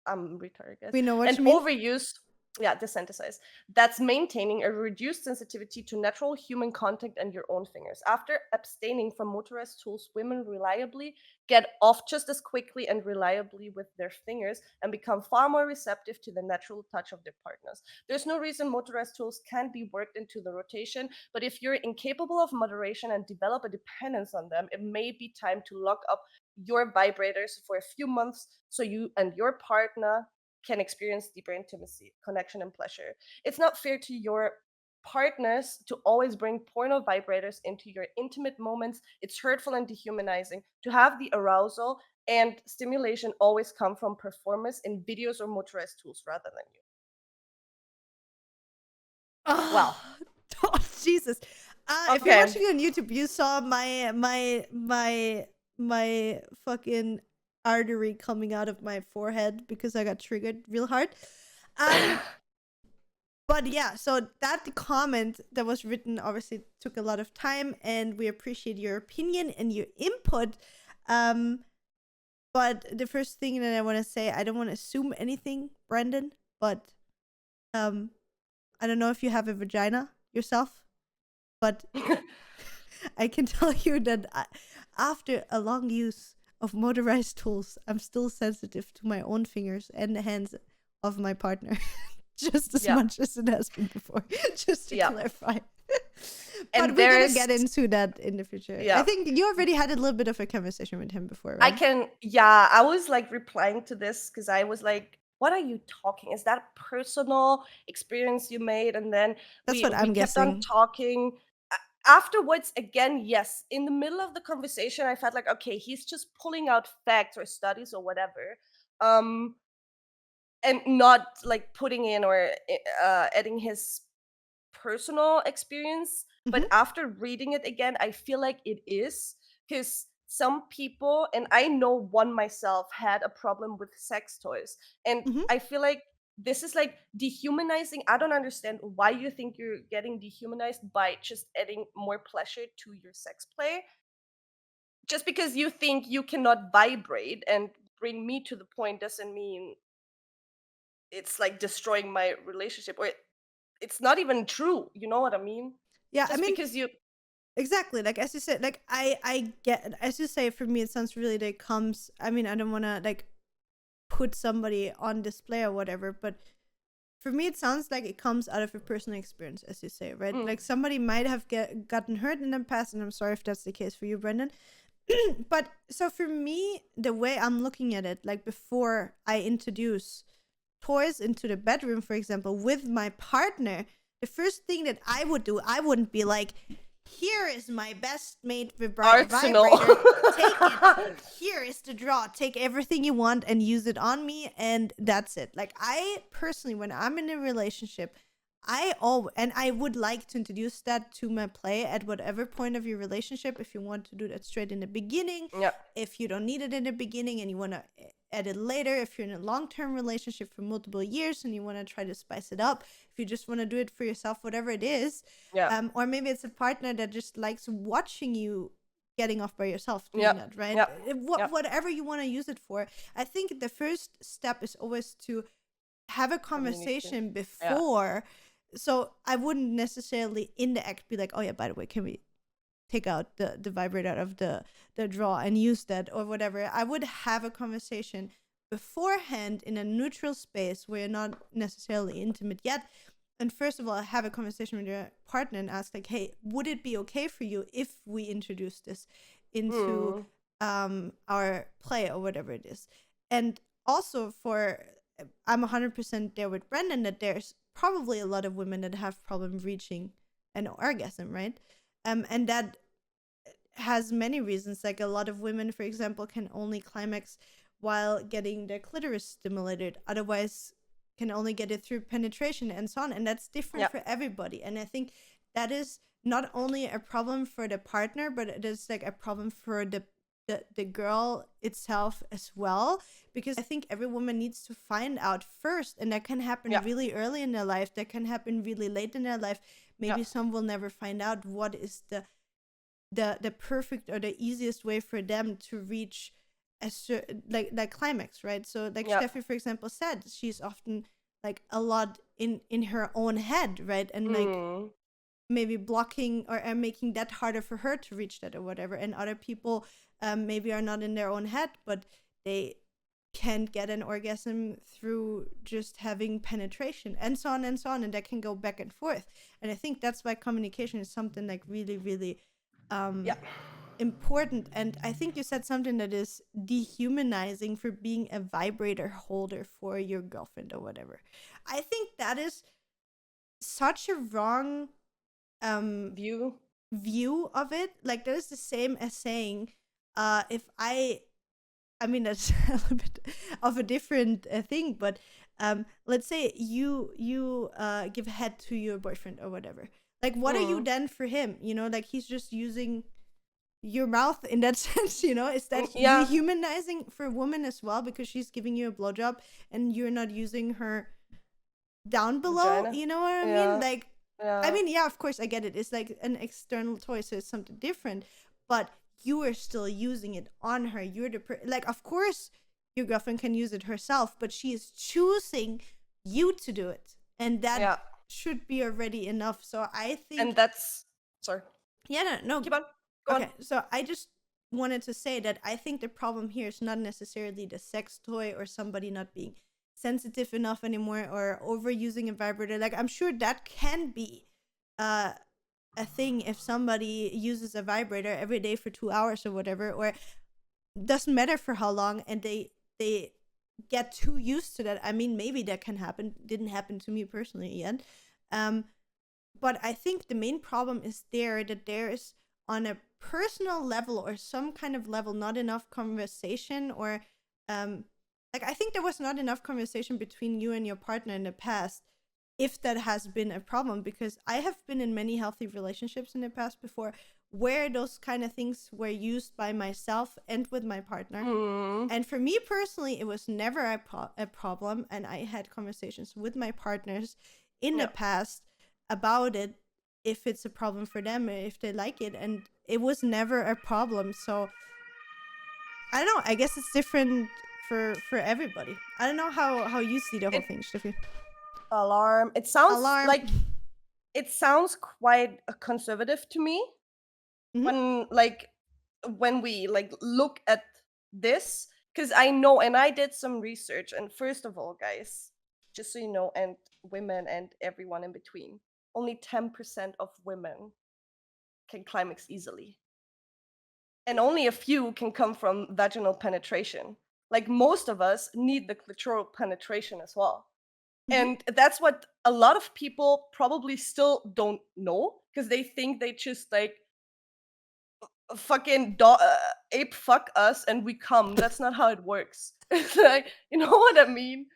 I'm retarded, guys. We know what and you mean. Overuse, desensitize. That's maintaining a reduced sensitivity to natural human contact and your own fingers. After abstaining from motorized tools, women reliably get off just as quickly and reliably with their fingers and become far more receptive to the natural touch of their partners. There's no reason motorized tools can't be worked into the rotation, but if you're incapable of moderation and develop a dependence on them, it may be time to lock up your vibrators for a few months so you and your partner can experience deeper intimacy, connection, and pleasure. It's not fair to your partners to always bring porno vibrators into your intimate moments. It's hurtful and dehumanizing to have the arousal and stimulation always come from performers in videos or motorized tools rather than you. Well, oh, Jesus. Okay. If you're watching on YouTube, you saw my fucking artery coming out of my forehead because I got triggered real hard. But yeah, so that comment that was written obviously took a lot of time, and we appreciate your opinion and your input. But the first thing that I want to say, I don't want to assume anything, Brandon, but I don't know if you have a vagina yourself, but I can tell you that after a long use of motorized tools, I'm still sensitive to my own fingers and the hands of my partner just as much as it has been before, just to clarify. But we're going to get into that in the future. I think you already had a little bit of a conversation with him before, right? I was like replying to this because I was like, what are you talking? Is that a personal experience you made? And then That's what I'm kept guessing. on talking. Afterwards, again, yes, in the middle of the conversation, I felt like, okay, he's just pulling out facts or studies or whatever, and not like putting in or adding his personal experience. But after reading it again, I feel like it is, because some people, and I know one myself, had a problem with sex toys, and I feel like this is like dehumanizing. I don't understand why you think you're getting dehumanized by just adding more pleasure to your sex play. Just because you think you cannot vibrate and bring me to the point doesn't mean it's like destroying my relationship, or it's not even true. You know what I mean? Yeah, just I mean, because you exactly, like as you said, like I get, as you say, for me it sounds really like comes, I mean, I don't want to like put somebody on display or whatever, but for me it sounds like it comes out of a personal experience, as you say, right? Like somebody might have gotten hurt in the past, and I'm sorry if that's the case for you, Brendan. But so for me, the way I'm looking at it, like before I introduce toys into the bedroom, for example, with my partner, the first thing that I would do, I wouldn't be like, here is my best made vibrator. Take it. Here is the draw. Take everything you want and use it on me, and that's it. Like, I personally, when I'm in a relationship, I would like to introduce that to my play at whatever point of your relationship. If you want to do that straight in the beginning, Yeah. if you don't need it in the beginning and you want to add it later, if you're in a long-term relationship for multiple years and you want to try to spice it up, if you just want to do it for yourself, whatever it is, Yeah. or maybe it's a partner that just likes watching you getting off by yourself doing Yeah. that, right? Yeah. Yeah. Whatever you want to use it for. I think the first step is always to have a conversation before. So I wouldn't necessarily in the act be like, oh yeah, by the way, can we take out the vibrator out of the drawer and use that or whatever. I would have a conversation beforehand in a neutral space where you're not necessarily intimate yet. And first of all, have a conversation with your partner and ask like, hey, would it be okay for you if we introduce this into our play or whatever it is? And also I'm 100% there with Brendan that there's probably a lot of women that have problem reaching an orgasm, right? And that has many reasons. Like a lot of women, for example, can only climax while getting their clitoris stimulated. Otherwise, can only get it through penetration and so on. And that's different for everybody. And I think that is not only a problem for the partner, but it is like a problem for the girl itself as well, because I think every woman needs to find out first, and that can happen really early in their life, that can happen really late in their life. Maybe some will never find out what is the perfect or the easiest way for them to reach a like climax, right? So like Stefie, for example, said she's often like a lot in her own head, right? And like maybe blocking or making that harder for her to reach that or whatever. And other people maybe are not in their own head, but they can't get an orgasm through just having penetration and so on and so on. And that can go back and forth. And I think that's why communication is something like really, really important. And I think you said something that is dehumanizing for being a vibrator holder for your girlfriend or whatever. I think that is such a wrong view of it. Like that is the same as saying if I mean that's a little bit of a different thing, but let's say you give head to your boyfriend or whatever. Like what are you then for him? You know, like he's just using your mouth in that sense, you know? Is that dehumanizing for a woman as well, because she's giving you a blowjob and you're not using her down below? Vagina? You know what I mean? Like I mean, of course I get it. It's like an external toy, so it's something different, but you are still using it on her. You're like, of course your girlfriend can use it herself, but she is choosing you to do it, and that should be already enough. So I think, and that's sorry. Yeah, no, keep on. Go on. So I just wanted to say that I think the problem here is not necessarily the sex toy or somebody not being sensitive enough anymore or overusing a vibrator. Like I'm sure that can be a thing if somebody uses a vibrator every day for 2 hours or whatever, or doesn't matter for how long, and they get too used to that. I mean, maybe that can happen. Didn't happen to me personally yet. But I think the main problem is that there is on a personal level or some kind of level not enough conversation, or like I think there was not enough conversation between you and your partner in the past, if that has been a problem, because I have been in many healthy relationships in the past before where those kind of things were used by myself and with my partner. And for me personally, it was never a problem, and I had conversations with my partners in the past about it, if it's a problem for them, if they like it, and it was never a problem. So I don't know, I guess it's different for everybody. I don't know how you see the whole thing, Steffi. Alarm. It sounds like it sounds quite conservative to me. When we look at this, because I know, and I did some research, and first of all, guys, just so you know, and women and everyone in between, only 10% of women can climax easily, and only a few can come from vaginal penetration. Like most of us need the clitoral penetration as well. And that's what a lot of people probably still don't know, because they think they just like fucking ape fuck us and we come. That's not how it works. It's like, you know what I mean?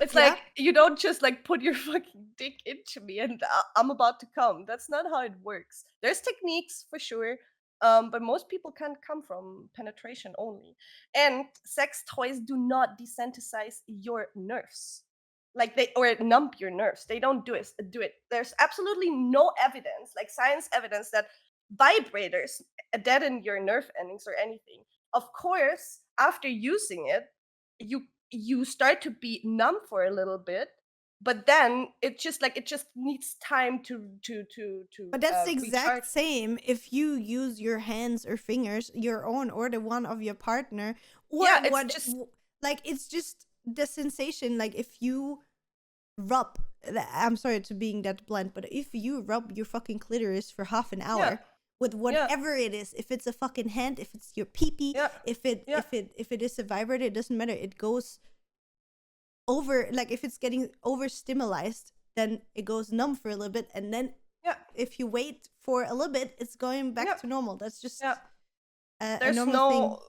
It's Yeah. like, you don't just like put your fucking dick into me and I'm about to come. That's not how it works. There's techniques for sure, but most people can't come from penetration only. And sex toys do not desensitize your nerves, like they or numb your nerves. They don't do it. There's absolutely no evidence, like science evidence, that vibrators deaden your nerve endings or anything. Of course, after using it, you start to be numb for a little bit, but then it just needs time But that's the recharge. exact same if you use your hands or fingers, your own or the one of your partner, or Yeah, it's what, just like, it's just the sensation. Like, if you rub, I'm sorry to being that blunt, but if you rub your fucking clitoris for half an yeah, hour with yeah, whatever it is, if it's a fucking hand, if it's your pee-pee, yeah, yeah, if it is a vibrator, it doesn't matter. It goes over, like, if it's getting overstimulated, then it goes numb for a little bit, and then yeah, if you wait for a little bit, it's going back yeah, to normal. That's just yeah. a There's normal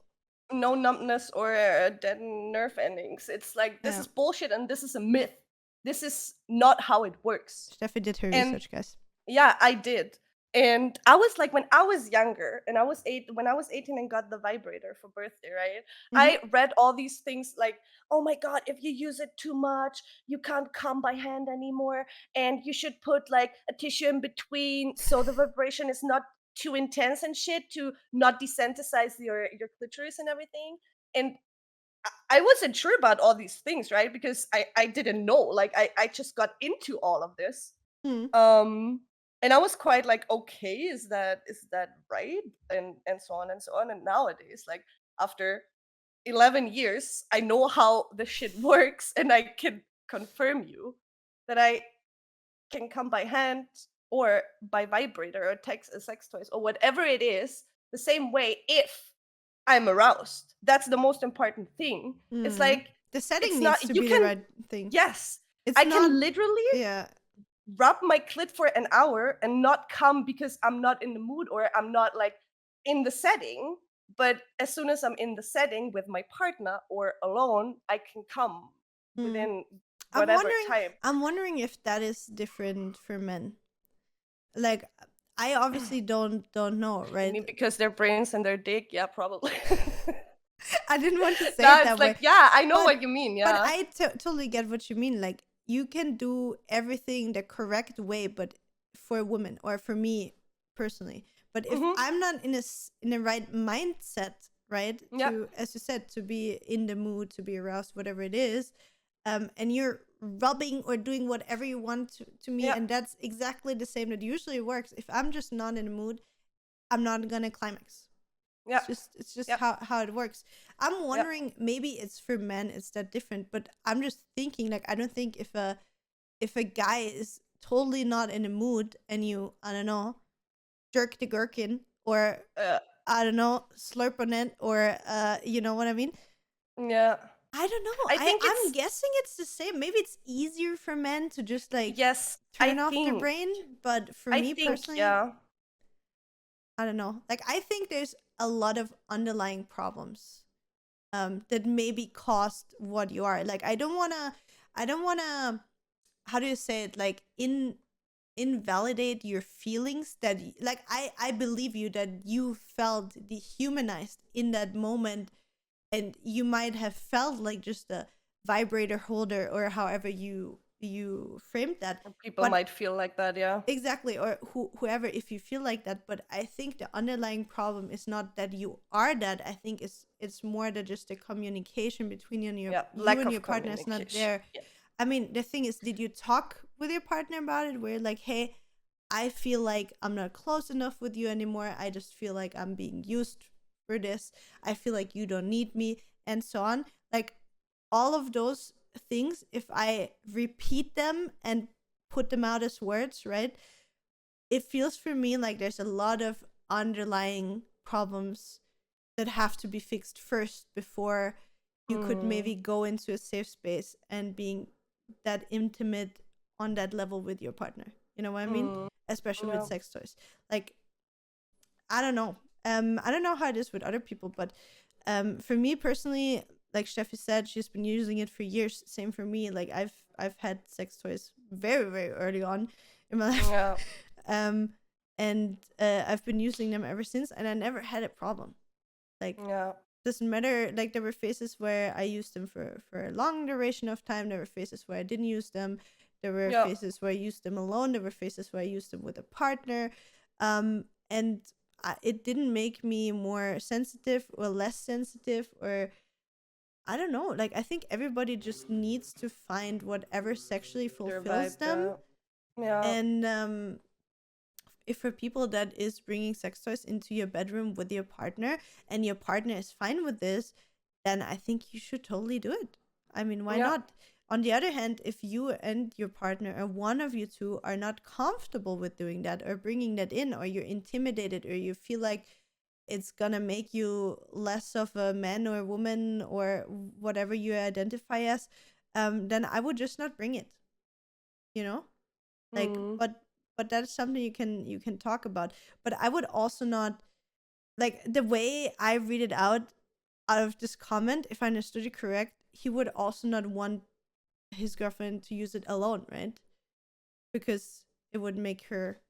thing. no numbness or dead nerve endings. It's like, this Yeah. is bullshit and this is a myth. This is not how it works. Steffi did her And research, guys. yeah, I did. And I was like, when I was younger and when I was 18 and got the vibrator for birthday, right? Mm-hmm. I read all these things like, oh my God, if you use it too much, you can't come by hand anymore. And you should put like a tissue in between so the vibration is not too intense and shit, to not desensitize your clitoris and everything. And I wasn't sure about all these things, right? Because I didn't know. Like I just got into all of this. Mm. And I was quite like, okay, is that right? And so on and so on. And nowadays, like after 11 years, I know how the shit works, and I can confirm you that I can come by hand or by vibrator or sex toys or whatever it is the same way if I'm aroused. That's the most important thing. It's Mm. like, The setting it's needs not, to you be the can, right thing. yes, It's I not, can literally yeah. rub my clit for an hour and not come because I'm not in the mood or I'm not like in the setting. But as soon as I'm in the setting with my partner or alone, I can come Mm. within whatever time. I'm wondering if that is different for men. Like, I obviously don't know, I right? mean, because their brains and their dick, yeah, probably. I didn't want to say No, it it's that way. like, yeah, I know But- what you mean. But Yeah. I totally get what you mean. Like, you can do everything the correct way, but for a woman, or for me personally. But if Mhm. I'm not in the right mindset, right, Yeah. to, as you said, to be in the mood, to be aroused, whatever it is, and you're rubbing or doing whatever you want to me, Yeah. and that's exactly the same that usually works. If I'm just not in the mood, I'm not gonna climax. Yeah. It's just Yep. how it works. I'm wondering, maybe it's for men, it's that different, but I'm just thinking, like, I don't think if a guy is totally not in the mood and you, I don't know, jerk the gherkin, or I don't know, slurp on it, or you know what I mean? Yeah. I don't know. I think I'm it's, guessing it's the same. Maybe it's easier for men to just like yes, turn off their brain, but for I me think, personally, yeah. I don't know. Like, I think there's a lot of underlying problems that maybe caused what you are. Like, I don't wanna how do you say it, like, invalidate your feelings, that like, I believe you that you felt dehumanized in that moment, and you might have felt like just a vibrator holder, or however you framed that. People But might feel like that, yeah. exactly, or whoever, if you feel like that. But I think the underlying problem is not that you are that. I think it's more that just the communication between you and Yeah, you lack and of your partner is not communication. there. Yeah. I mean, the thing is, did you talk with your partner about it, where like, hey, I feel like I'm not close enough with you anymore, I just feel like I'm being used for this, I feel like you don't need me, and so on. Like, all of those things, if I repeat them and put them out as words, right, it feels for me like there's a lot of underlying problems that have to be fixed first before you could maybe go into a safe space and being that intimate on that level with your partner. You know what I mean? Especially with Yeah. sex toys. Like, I don't know. I don't know how it is with other people, but for me personally, like Steffi said, she's been using it for years. Same for me. Like I've had sex toys very, very early on in my life. Yeah. And I've been using them ever since, and I never had a problem. Like, Yeah. doesn't matter. Like, there were phases where I used them for a long duration of time. There were phases where I didn't use them. There were Yeah. phases where I used them alone. There were phases where I used them with a partner. And it didn't make me more sensitive or less sensitive, or I don't know. Like, I think everybody just needs to find whatever sexually Their fulfills vibe, them. Yeah. And if for people that is bringing sex toys into your bedroom with your partner and your partner is fine with this, then I think you should totally do it. I mean, why Yeah. not? On the other hand, if you and your partner or one of you two are not comfortable with doing that or bringing that in, or you're intimidated, or you feel like it's gonna make you less of a man or a woman or whatever you identify as, then I would just not bring it. You know? Like, Mm. but that's something you can talk about. But I would also not, like, the way I read it out of this comment, if I understood it correct, he would also not want his girlfriend to use it alone, right? Because it would make her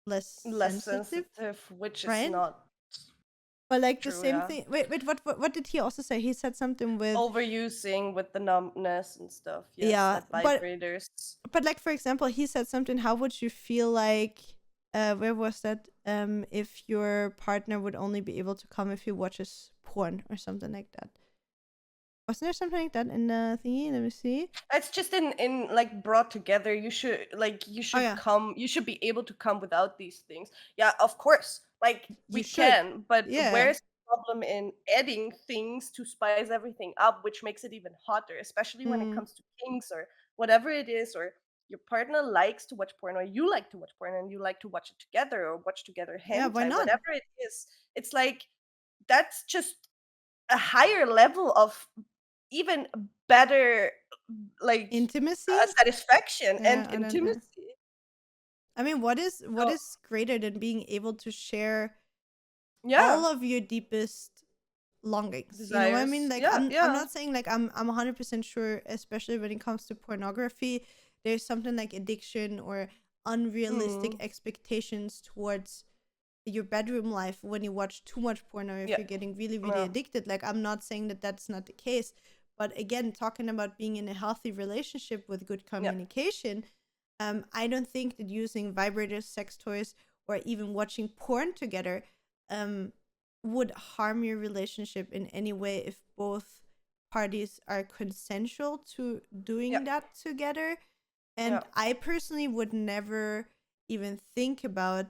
less Less sensitive, sensitive, which is right? not But like the true. same Yeah. thing. Wait, what did he also say? He said something with Overusing with the numbness and stuff. Yes, yeah, that vibrators. but like, for example, he said something, how would you feel like where was that, if your partner would only be able to come if he watches porn or something like that? Wasn't there something like that in the thingy? Let me see. It's just in like brought together. You should Oh yeah, come. You should be able to come without these things. Yeah, of course. Like you we should. can, but Yeah. where's the problem in adding things to spice everything up, which makes it even hotter, especially when it Mm. comes to kinks or whatever it is, or your partner likes to watch porn, or you like to watch porn, and you like to watch it together, or watch together Yeah, why hentai, not? whatever it is. It's like that's just a higher level of even better like Intimacy? satisfaction and Yeah, I don't know. intimacy. I mean, what is So greater than being able to share yeah, all of your deepest longings? You know what I mean? desires. Like, Yeah, I'm yeah. not saying like I'm 100% sure, especially when it comes to pornography, there's something like addiction or unrealistic Mm, expectations towards your bedroom life when you watch too much porn, or if yeah, you're getting really, really yeah, addicted. Like, I'm not saying that that's not the case, but again, talking about being in a healthy relationship with good yeah, communication, I don't think that using vibrators, sex toys, or even watching porn together um, would harm your relationship in any way if both parties are consensual to yeah, doing that together. yeah, And I personally would never even think about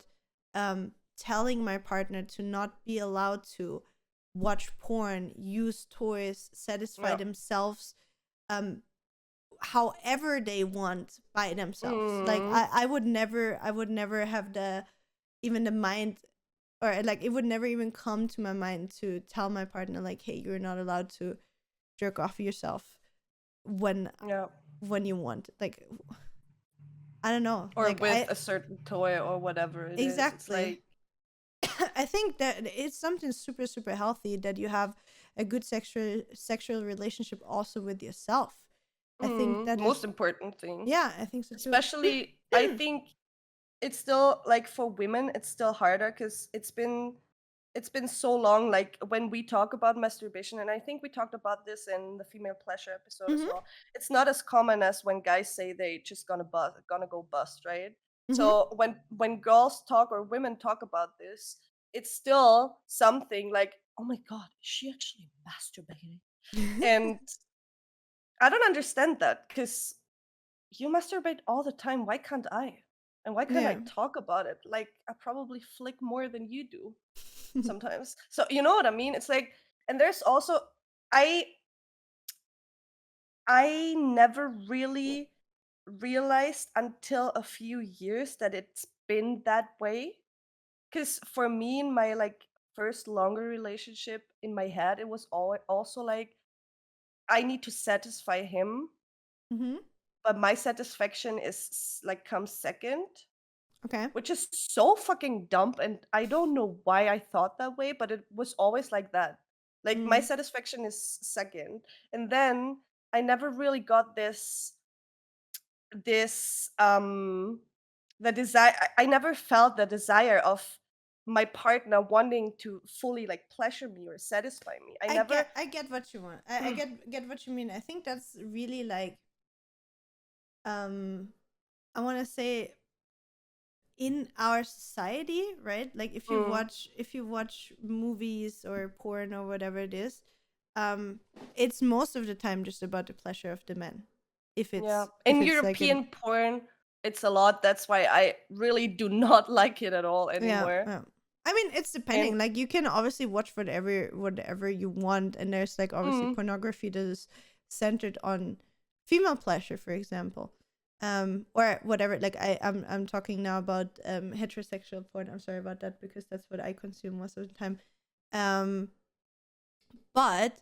telling my partner to not be allowed to watch porn, use toys, satisfy yeah. themselves um, however they want by themselves. Like, Mm, I would never have even the mind, or like it would never even come to my mind to tell my partner like, hey, you're not allowed to jerk off yourself when yeah. you want. Like, I don't know. Or Like, with a certain toy or whatever it is. It's exactly. like I think that it's something super, super healthy that you have a good sexual relationship also with yourself. I think that most is, important thing. yeah, I think so too. Especially, I think it's still like for women, it's still harder because it's been so long. Like when we talk about masturbation, and I think we talked about this in the female pleasure episode as Mhm. well. It's not as common as when guys say they just gonna go bust, right? Mhm. So when girls talk or women talk about this, it's still something like, oh my god, is she actually masturbating? And I don't understand that because you masturbate all the time. Why can't I? And why can't I Yeah. talk about it? Like I probably flick more than you do sometimes. So you know what I mean? It's like, and there's also I I never really realized until a few years that it's been that way. Cause for me in my like first longer relationship in my head, it was also like I need to satisfy him, Mhm. but my satisfaction is like comes second, Okay. which is so fucking dumb. And I don't know why I thought that way, but it was always like that. Like my satisfaction is second. And then I never really got this the desire. I never felt the desire of my partner wanting to fully like pleasure me or satisfy me. I never I get what you want. I get what you mean. I think that's really like I want to say in our society, right? Like if you watch movies or porn or whatever it is, it's most of the time just about the pleasure of the man. If it's in if it's like European porn, it's a lot. That's why I really do not like it at all anymore. yeah. I mean, it's depending. And Like you can obviously watch whatever you want, and there's like obviously pornography that is centered on female pleasure, for example, or whatever. Like I'm talking now about heterosexual porn. I'm sorry about that because that's what I consume most of the time. But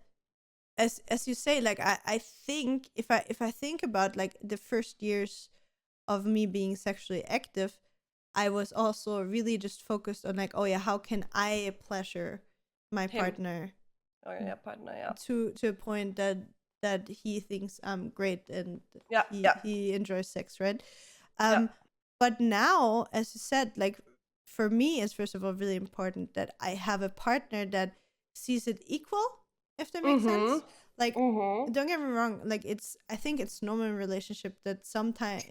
as you say, like I think if I think about like the first years of me being sexually active, I was also really just focused on like, oh yeah, how can I pleasure my partner? Oh yeah, partner, yeah. To a point that he thinks I'm great and he enjoys sex, right? But now, as you said, like for me, it's first of all really important that I have a partner that sees it equal, if that makes sense. Like, don't get me wrong, like I think it's normal in relationships that sometimes,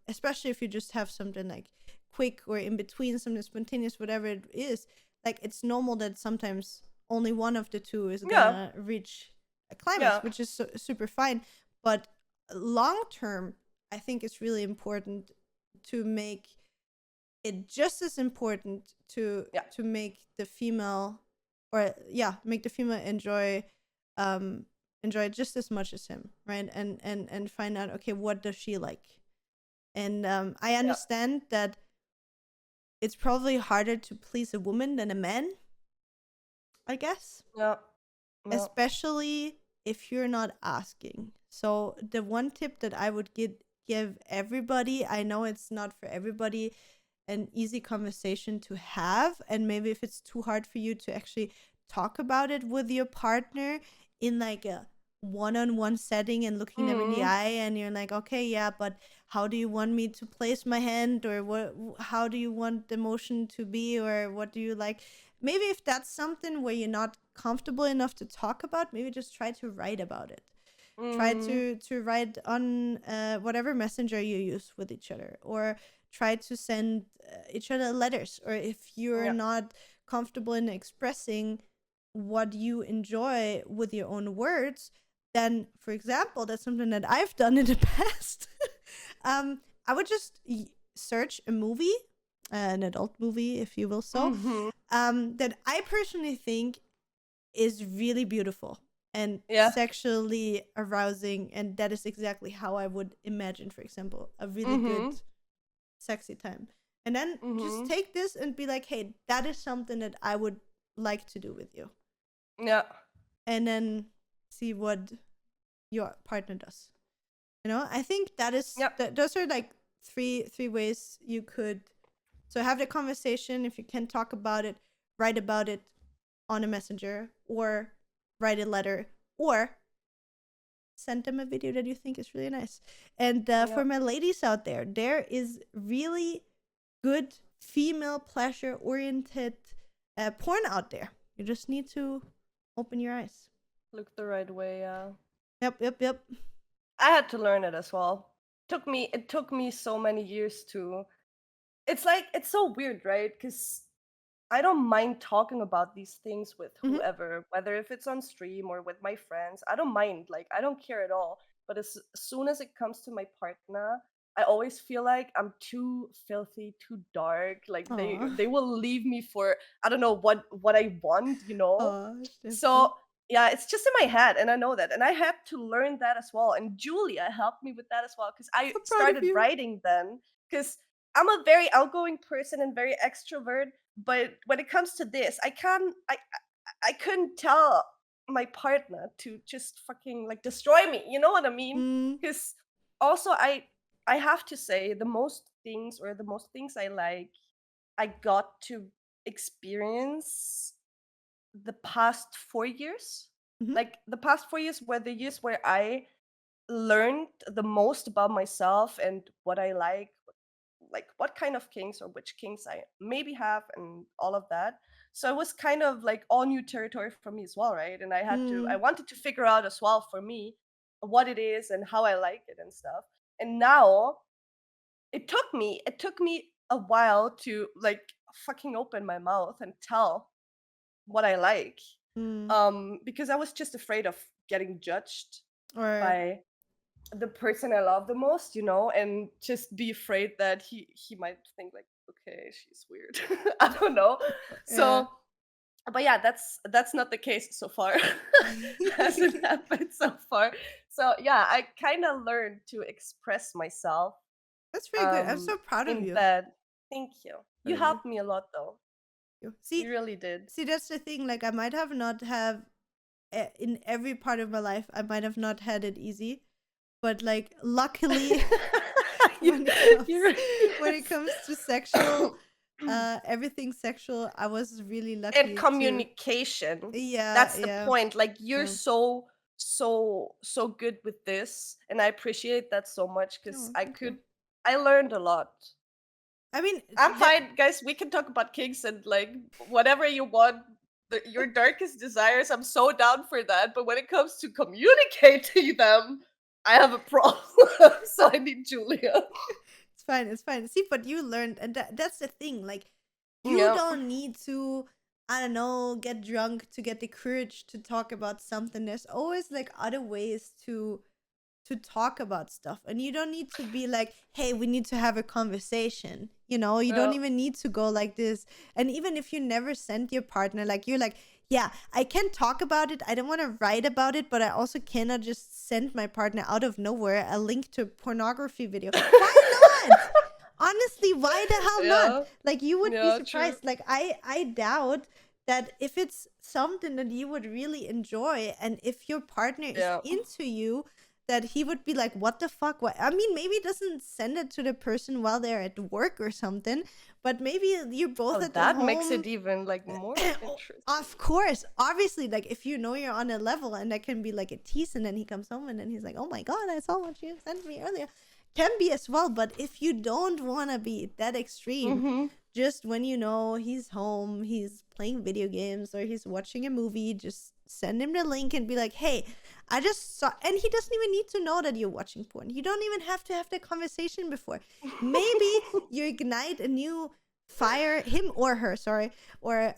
especially if you just have something like quick or in between, something spontaneous, whatever it is, like it's normal that sometimes only one of the two is gonna reach a climax, which is super fine. But long term, I think it's really important to make it just as important to make the female make the female enjoy just as much as him, right? And find out, okay, what does she like? And I understand that it's probably harder to please a woman than a man, I guess. Especially if you're not asking. So the one tip that I would give everybody, I know it's not for everybody an easy conversation to have, and maybe if it's too hard for you to actually talk about it with your partner in like a one-on-one setting and looking them in the eye, and you're like, okay, yeah, but how do you want me to place my hand, or how do you want the motion to be, or what do you like? Maybe if that's something where you're not comfortable enough to talk about, maybe just try to write about it. Try to write on whatever messenger you use with each other, or try to send each other letters. Or if you're not comfortable in expressing what you enjoy with your own words, then, for example, that's something that I've done in the past. I would just search a movie, an adult movie, if you will, that I personally think is really beautiful and sexually arousing, and that is exactly how I would imagine, for example, a really good sexy time. And then just take this and be like, hey, that is something that I would like to do with you. And then see what your partner does. You know, I think that is those are like three ways you could have the conversation. If you can talk about it, write about it on a messenger, or write a letter, or send them a video that you think is really nice. And for my ladies out there, there is really good female pleasure oriented porn out there. You just need to open your eyes. Look the right way, Yep. I had to learn it as well. It took me so many years to. It's like, it's so weird, right? Because I don't mind talking about these things with whoever, whether if it's on stream or with my friends. I don't mind, like I don't care at all. But as soon as it comes to my partner, I always feel like I'm too filthy, too dark. Like they will leave me for, I don't know what I want, you know. So yeah, it's just in my head, and I know that, and I had to learn that as well. And Julia helped me with that as well, because I started writing then, because I'm a very outgoing person and very extrovert. But when it comes to this, I couldn't tell my partner to just fucking like destroy me. You know what I mean? Because also I have to say the most things I like, I got to experience the past 4 years. Mhm. Like the past 4 years were the years where I learned the most about myself and what I like what kind of kinks or which kinks I maybe have and all of that. So it was kind of like all new territory for me as well, right? And I Mm. wanted to figure out as well for me what it is and how I like it and stuff. And now it took me a while to like fucking open my mouth and tell what I like. Mm. Because I was just afraid of getting judged Or by the person I love the most, and just be afraid that he might think like, okay, she's weird. I don't know. yeah. So, but yeah, that's not the case so far. Hasn't happened so far. So yeah, I kind of learned to express myself That's very good. I'm so proud of in you. bed. Thank you. Proud You of you. helped me a lot though. See, You really did. see, that's the thing. Like, I might have not have in every part of my life, I might have not had it easy, but like, luckily, when You- it comes you're- when it comes to sexual, everything sexual, I was really and lucky to. communication. Yeah, That's the yeah, point. Like you're yeah. so good with this, and I appreciate that so much because Oh, thank you. I learned a lot. I mean, I'm fine, guys. We can talk about kinks and like whatever you want. Your darkest desires, I'm so down for that. But when it comes to communicating them, I have a problem. So I need Julia. it's fine, it's fine. See, but you learned, and that's the thing. Like, you Yeah. don't need to, I don't know, get drunk to get the courage to talk about something. There's always like other ways to talk about stuff, and you don't need to be like, hey, we need to have a conversation. You don't Yeah. even need to go like this. And even if you never send your partner, like, you're like, yeah, I can talk about it, I don't want to write about it, but I also cannot just send my partner out of nowhere a link to a pornography video. Why not? Honestly, why the hell Yeah. not? Like, you would be Yeah, true. surprised. Like, I doubt that if it's something that you would really enjoy, and if your partner is Yeah. into you, that he would be like, what the fuck? What? I mean, maybe it doesn't send it to the person while they're at work or something, but maybe you're both Oh, at the that home. makes it even like more interesting. Of course, obviously, like, if you're on a level, and that can be like a tease, and then he comes home and then he's like, oh my god, I saw what you sent me earlier. Can be as well. But if you don't want to be that extreme, Mm-hmm. just when he's home, he's playing video games, or he's watching a movie, just send him the link and be like, hey, I just saw. And he doesn't even need to know that you're watching porn. You don't even have to have the conversation before. Maybe you ignite a new fire, him or her, sorry, or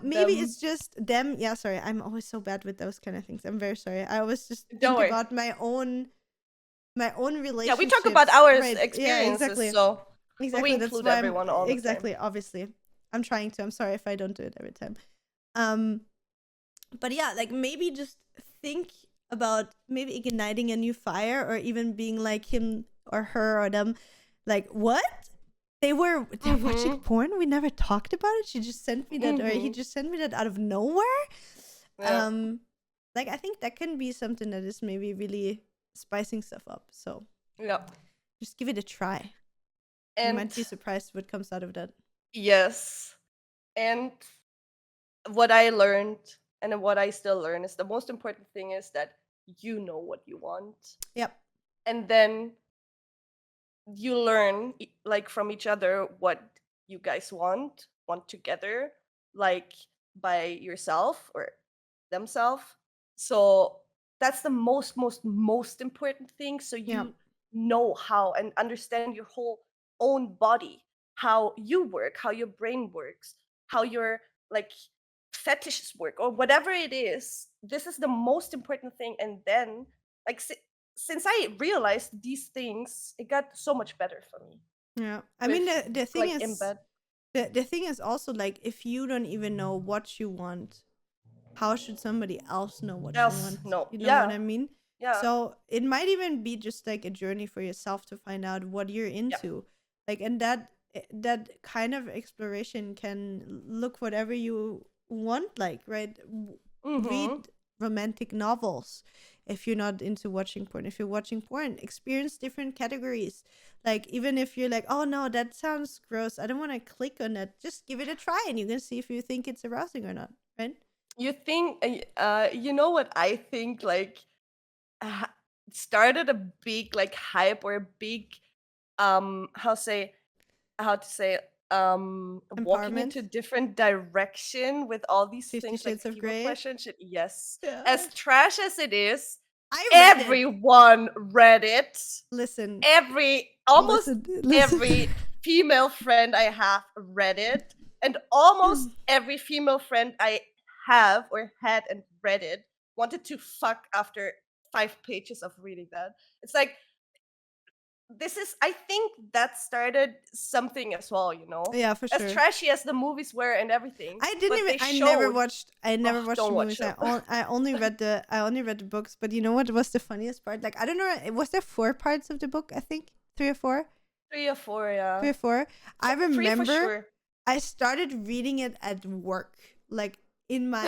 maybe Them. it's just them. Yeah, sorry, I'm always so bad with those kind of things. I'm very sorry. I always just Don't think worry. about my own relationship. Yeah, we talk about our Right. Yeah, experiences, exactly. so Exactly. we That's include why everyone all the exactly, obviously. I'm trying to. I'm sorry if I don't do it every time. Um but yeah, like, maybe just think about maybe igniting a new fire, or even being like him or her or them, like, what? They're watching Mhm. porn? We never talked about it? She just sent me that, or he Mhm. just sent me that out of nowhere? Yeah. Like, I think that can be something that is maybe really spicing stuff up. So Yeah. just give it a try. You And might be surprised what comes out of that. yes. And what I learned and what I still learn is the most important thing is that you know what you want. Yep. And then you learn like from each other what you guys want together, like by yourself or themselves. So that's the most important thing, so Yep. you know how and understand your whole own body, how you work, how your brain works, how your like fetishes work or whatever it is. This is the most important thing. And then like since I realized these things, it got so much better for me. Yeah. I mean, the thing Like in is, bed. the thing is also, like, if you don't even know what you want, how should somebody else know what you Else, want? no. You know what Yeah. I mean? Yeah. So it might even be just like a journey for yourself to find out what you're into. Like, and that kind of exploration can look whatever you want, like, right? Mm-hmm. Read romantic novels if you're not into watching porn. If you're watching porn, experience different categories. Like, even if you're like, oh no, that sounds gross, I don't want to click on that, just give it a try, and you can see if you think it's arousing or not, right? You think, you know what I think, like, uh, started a big, like, hype or a big, how to say, walking into Empowerment. different direction with all these 50 things, like Shades of female Grey. question shit. Yes. Yeah. As trash as it is, I read it. everyone read it. Listen. Almost Listen. every female friend I have read it, and almost every female friend I have or had and read it wanted to fuck after 5 pages of reading that. It's like, I think that started something as well, you know? Yeah, for sure. As trashy as the movies were and everything. I never watched the don't watch movies. them. I only read the books. But you know what was the funniest part? Like, I don't know. Was there 4 parts of the book? I think 3 or 4. 3 or 4, yeah. 3 or 4. I 3 remember. for sure. I started reading it at work, like in my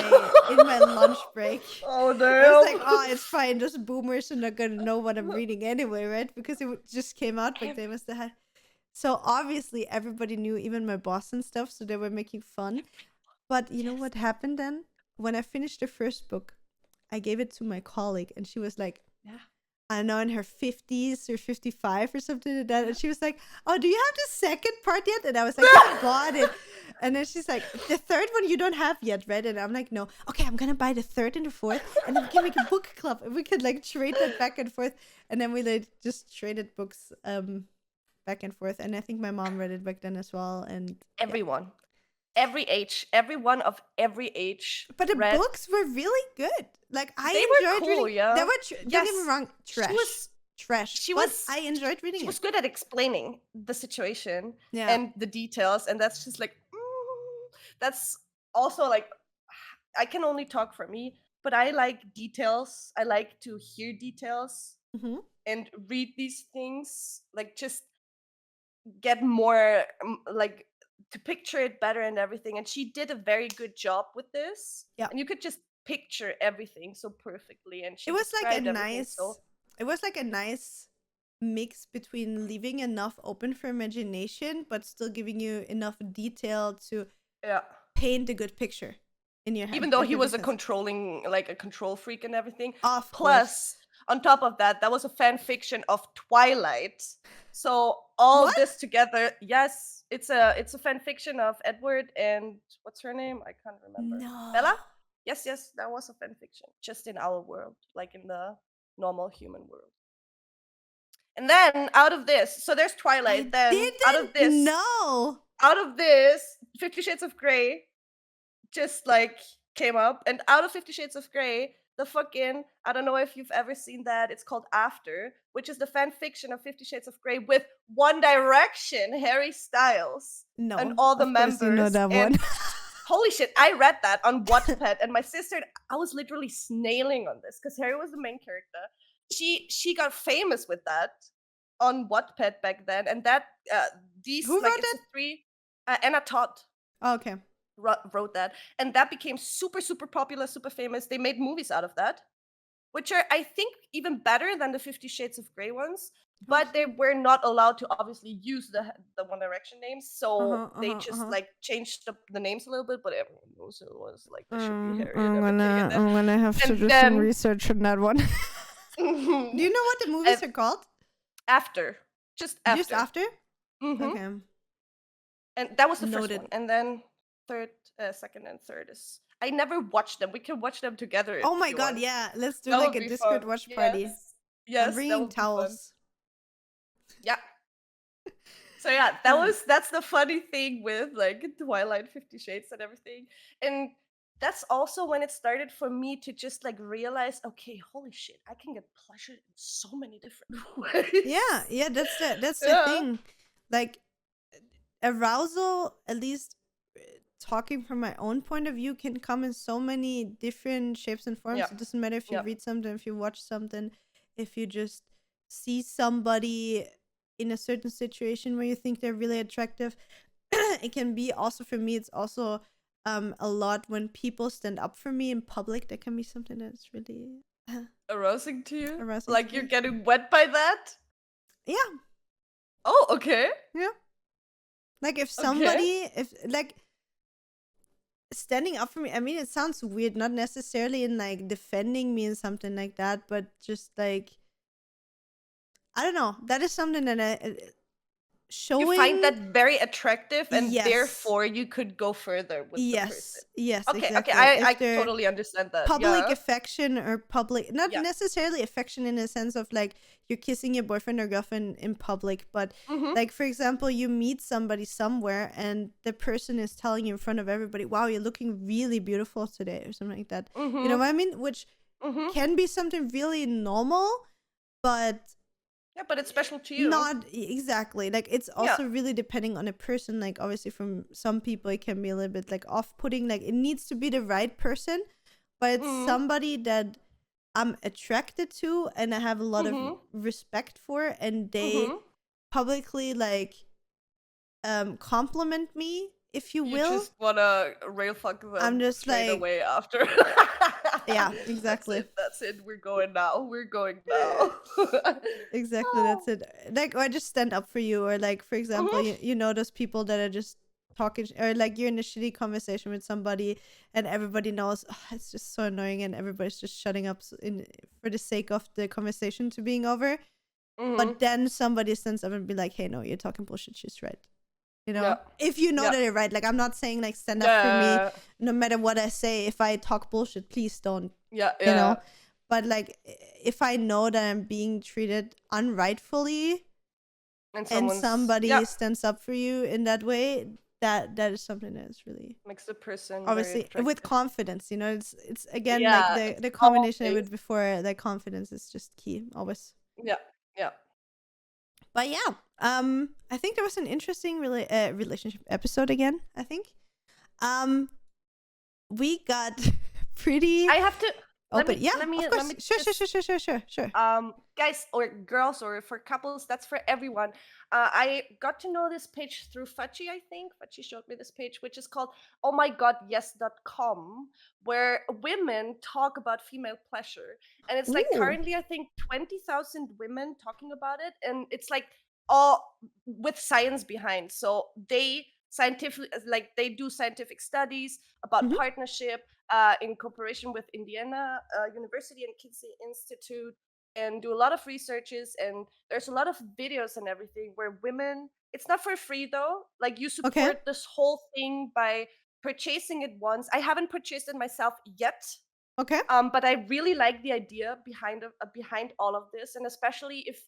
lunch break. Oh no! I was like, oh, it's fine. Those boomers are not gonna know what I'm reading anyway, right? Because it just came out back then. So obviously everybody knew, even my boss and stuff. So they were making fun. But you know what happened then? When I finished the first book, I gave it to my colleague, and she was like, yeah. I don't know, in her 50s or 55 or something like that. And she was like, oh, do you have the second part yet? And I was like, I got it. And then she's like, the third one you don't have yet, right? And I'm like, no. Okay, I'm going to buy the third and the fourth. And then we can make a book club. And we could like trade that back and forth. And then we like just traded books back and forth. And I think my mom read it back then as well. And everyone. Every age, everyone of every age. But the books were really good. Like, I enjoyed cool, reading. yeah. They were don't get me wrong, trash. I enjoyed reading it. She was good at explaining the situation and the details, and that's just like, that's also like, I can only talk for me, but I like details. I like to hear details and read these things, like just get more like to picture it better and everything. And she did a very good job with this. Yeah. And you could just picture everything so perfectly. And it was like a nice mix between leaving enough open for imagination, but still giving you enough detail to paint a good picture in your head. Even though he was a control freak and everything. Of course. On top of that, that was a fan fiction of Twilight. So all this together, yes, it's a fan fiction of Edward and what's her name? I can't remember. No. Bella? Yes, that was a fan fiction, just in our world, like in the normal human world. And then out of this, so there's Twilight. Out of this, 50 Shades of Grey just like came up, and out of 50 Shades of Grey, the fucking, I don't know if you've ever seen that, it's called After, which is the fan fiction of 50 Shades of Grey with One Direction, Harry Styles, and all the members. You know that one. Holy shit, I read that on Wattpad, and my sister, I was literally snailing on this because Harry was the main character. She got famous with that on Wattpad back then, and that Who wrote it? 3 Anna Todd. Oh, okay. Wrote that, and that became super popular, super famous. They made movies out of that, which are, I think, even better than the 50 Shades of Grey ones, but they were not allowed to obviously use the One Direction names, so they just like changed the names a little bit, but everyone knows it was like there should be Harry and everything. I'm gonna have to do some research on that one. Do you know what the movies are called? After. Just After? Okay. And that was the first one, and then second and third is, I never watched them. We can watch them together. Oh my god, yeah. Let's do like a Discord watch party. Yes. I'm bringing towels. Yeah. So yeah, that's the funny thing with like Twilight, 50 Shades and everything. And that's also when it started for me to just like realize, okay, holy shit, I can get pleasure in so many different ways. Yeah, that's the thing. Like, arousal, at least talking from my own point of view, can come in so many different shapes and forms. It doesn't matter if you read something, if you watch something, if you just see somebody in a certain situation where you think they're really attractive. It can be also, for me, it's also a lot when people stand up for me in public. That can be something that's really arousing to you. Arousing like to you're me. getting wet by that. Yeah. Oh, okay. Yeah. Like if somebody, if like, standing up for me, I mean, it sounds weird, not necessarily in like defending me and something like that, but just like, I don't know, that is something that I showing. You find that very attractive, and Yes. therefore you could go further with the person. Yes, Okay, exactly. I totally understand that. Public Yeah. affection or public, not necessarily affection in the sense of like you're kissing your boyfriend or girlfriend in public, but like, for example, you meet somebody somewhere and the person is telling you in front of everybody, wow, you're looking really beautiful today, or something like that. You know what I mean? Which can be something really normal, but yeah, but it's special to you. Not exactly. Like, it's also really depending on a person. Like, obviously, from some people, it can be a little bit like off-putting. Like, it needs to be the right person, but it's somebody that I'm attracted to and I have a lot of respect for, and they publicly like compliment me, if you will. You just wanna rail fuck them. I'm just straight like, away after. Yeah, exactly. That's it. We're going now. Exactly, that's it. Like, or just stand up for you, or like, for example, you know those people that are just talking, or like you're in a shitty conversation with somebody and everybody knows, it's just so annoying, and everybody's just shutting up for the sake of the conversation to being over. But then somebody stands up and be like, hey, no, you're talking bullshit, she's right. You know, if you know that you're right. Like, I'm not saying like stand up for me no matter what I say. If I talk bullshit, please don't. You know, but like, if I know that I'm being treated unrightfully and somebody stands up for you in that way, that is something that is really makes the person obviously with confidence. You know, it's again like the combination I did before. The confidence is just key always. Yeah. But yeah, I think there was an interesting relationship episode again. I think, we got pretty. I have to open. Let me Sure. Guys or girls or for couples, that's for everyone. I got to know this page through Fachi. I think Fachi showed me this page, which is called ohmygodyes.com, where women talk about female pleasure, and it's like currently I think 20,000 women talking about it, and it's like all with science behind. So they do scientific studies about partnership in cooperation with Indiana University and Kinsey Institute, and do a lot of researches, and there's a lot of videos and everything where women, it's not for free though, like you support this whole thing by purchasing it once. I haven't purchased it myself yet, but I really like the idea behind all of this, and especially if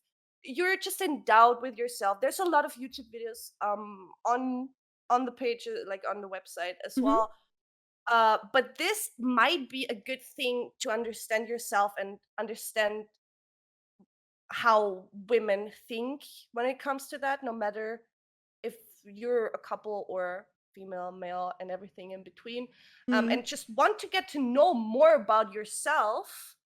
you're just in doubt with yourself, there's a lot of YouTube videos on the page, like on the website as well. But this might be a good thing to understand yourself and understand how women think when it comes to that, no matter if you're a couple or female, male, and everything in between, and just want to get to know more about yourself.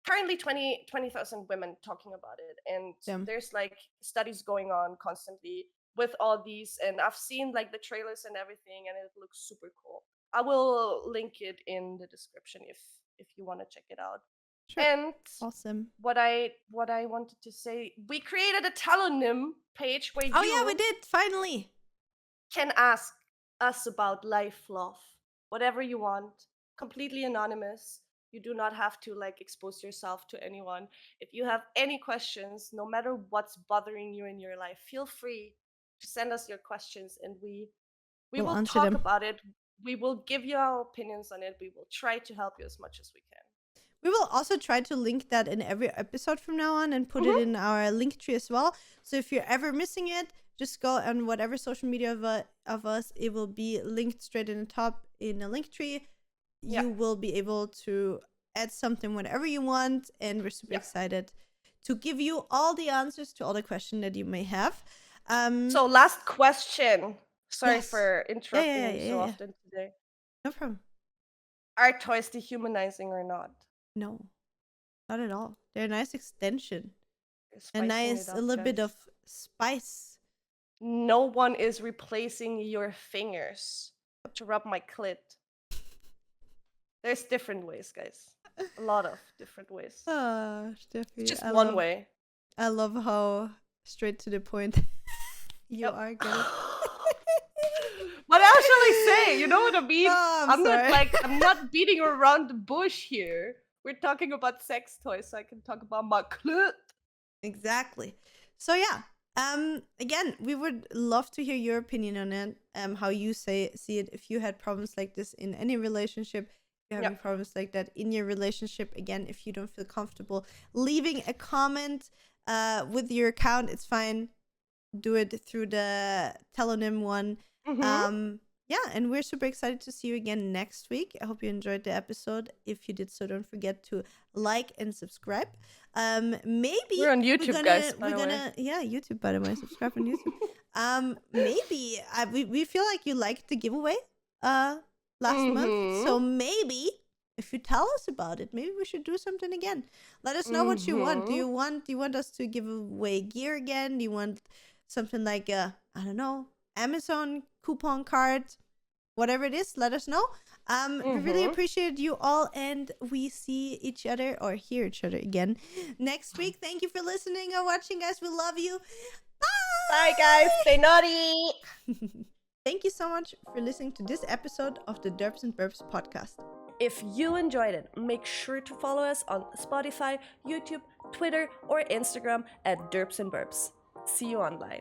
Currently 20,000 women talking about it, and there's like studies going on constantly with all these, and I've seen like the trailers and everything, and it looks super cool. I will link it in the description if you want to check it out. Sure. And awesome. What I wanted to say, we created a telonym page where we did finally can ask us about life, love, whatever you want, completely anonymous. You do not have to like expose yourself to anyone. If you have any questions, no matter what's bothering you in your life, feel free to send us your questions, and we will talk about it. We will give you our opinions on it. We will try to help you as much as we can. We will also try to link that in every episode from now on and put it in our link tree as well. So if you're ever missing it, just go on whatever social media of us. It will be linked straight in the top in the link tree. You will be able to add something whenever you want, and we're super excited to give you all the answers to all the questions that you may have. So last question. Sorry for interrupting you so often today. No problem. Are toys dehumanizing or not? No, not at all. They're a nice extension. A little bit of spice. No one is replacing your fingers to rub my clit. There's different ways, guys. A lot of different ways. Stefie. It's just one way. I love how straight to the point you are getting. What else really say. You know what I mean? Oh, I'm not beating around the bush here. We're talking about sex toys, so I can talk about my clit. Exactly. So yeah. Again, we would love to hear your opinion on it. How you see it. If you had problems like this in any relationship, if you're having problems like that in your relationship. Again, if you don't feel comfortable leaving a comment with your account, it's fine. Do it through the telonym one. Yeah, and we're super excited to see you again next week. I hope you enjoyed the episode. If you did so, don't forget to like and subscribe. Maybe we're on YouTube, guys. Yeah, YouTube, by the way. Subscribe on YouTube. Maybe we feel like you liked the giveaway last month. So maybe if you tell us about it, maybe we should do something again. Let us know what you want. Do you want us to give away gear again? Do you want something like I don't know, Amazon coupon card, whatever it is? Let us know. We really appreciate you all, and we see each other or hear each other again next week. Thank you for listening or watching, guys. We love you. Bye. Bye, guys. Stay naughty. Thank you so much for listening to this episode of the Derps and Burps podcast. If you enjoyed it, make sure to follow us on Spotify, YouTube, Twitter, or Instagram at derpsnburps. See you online.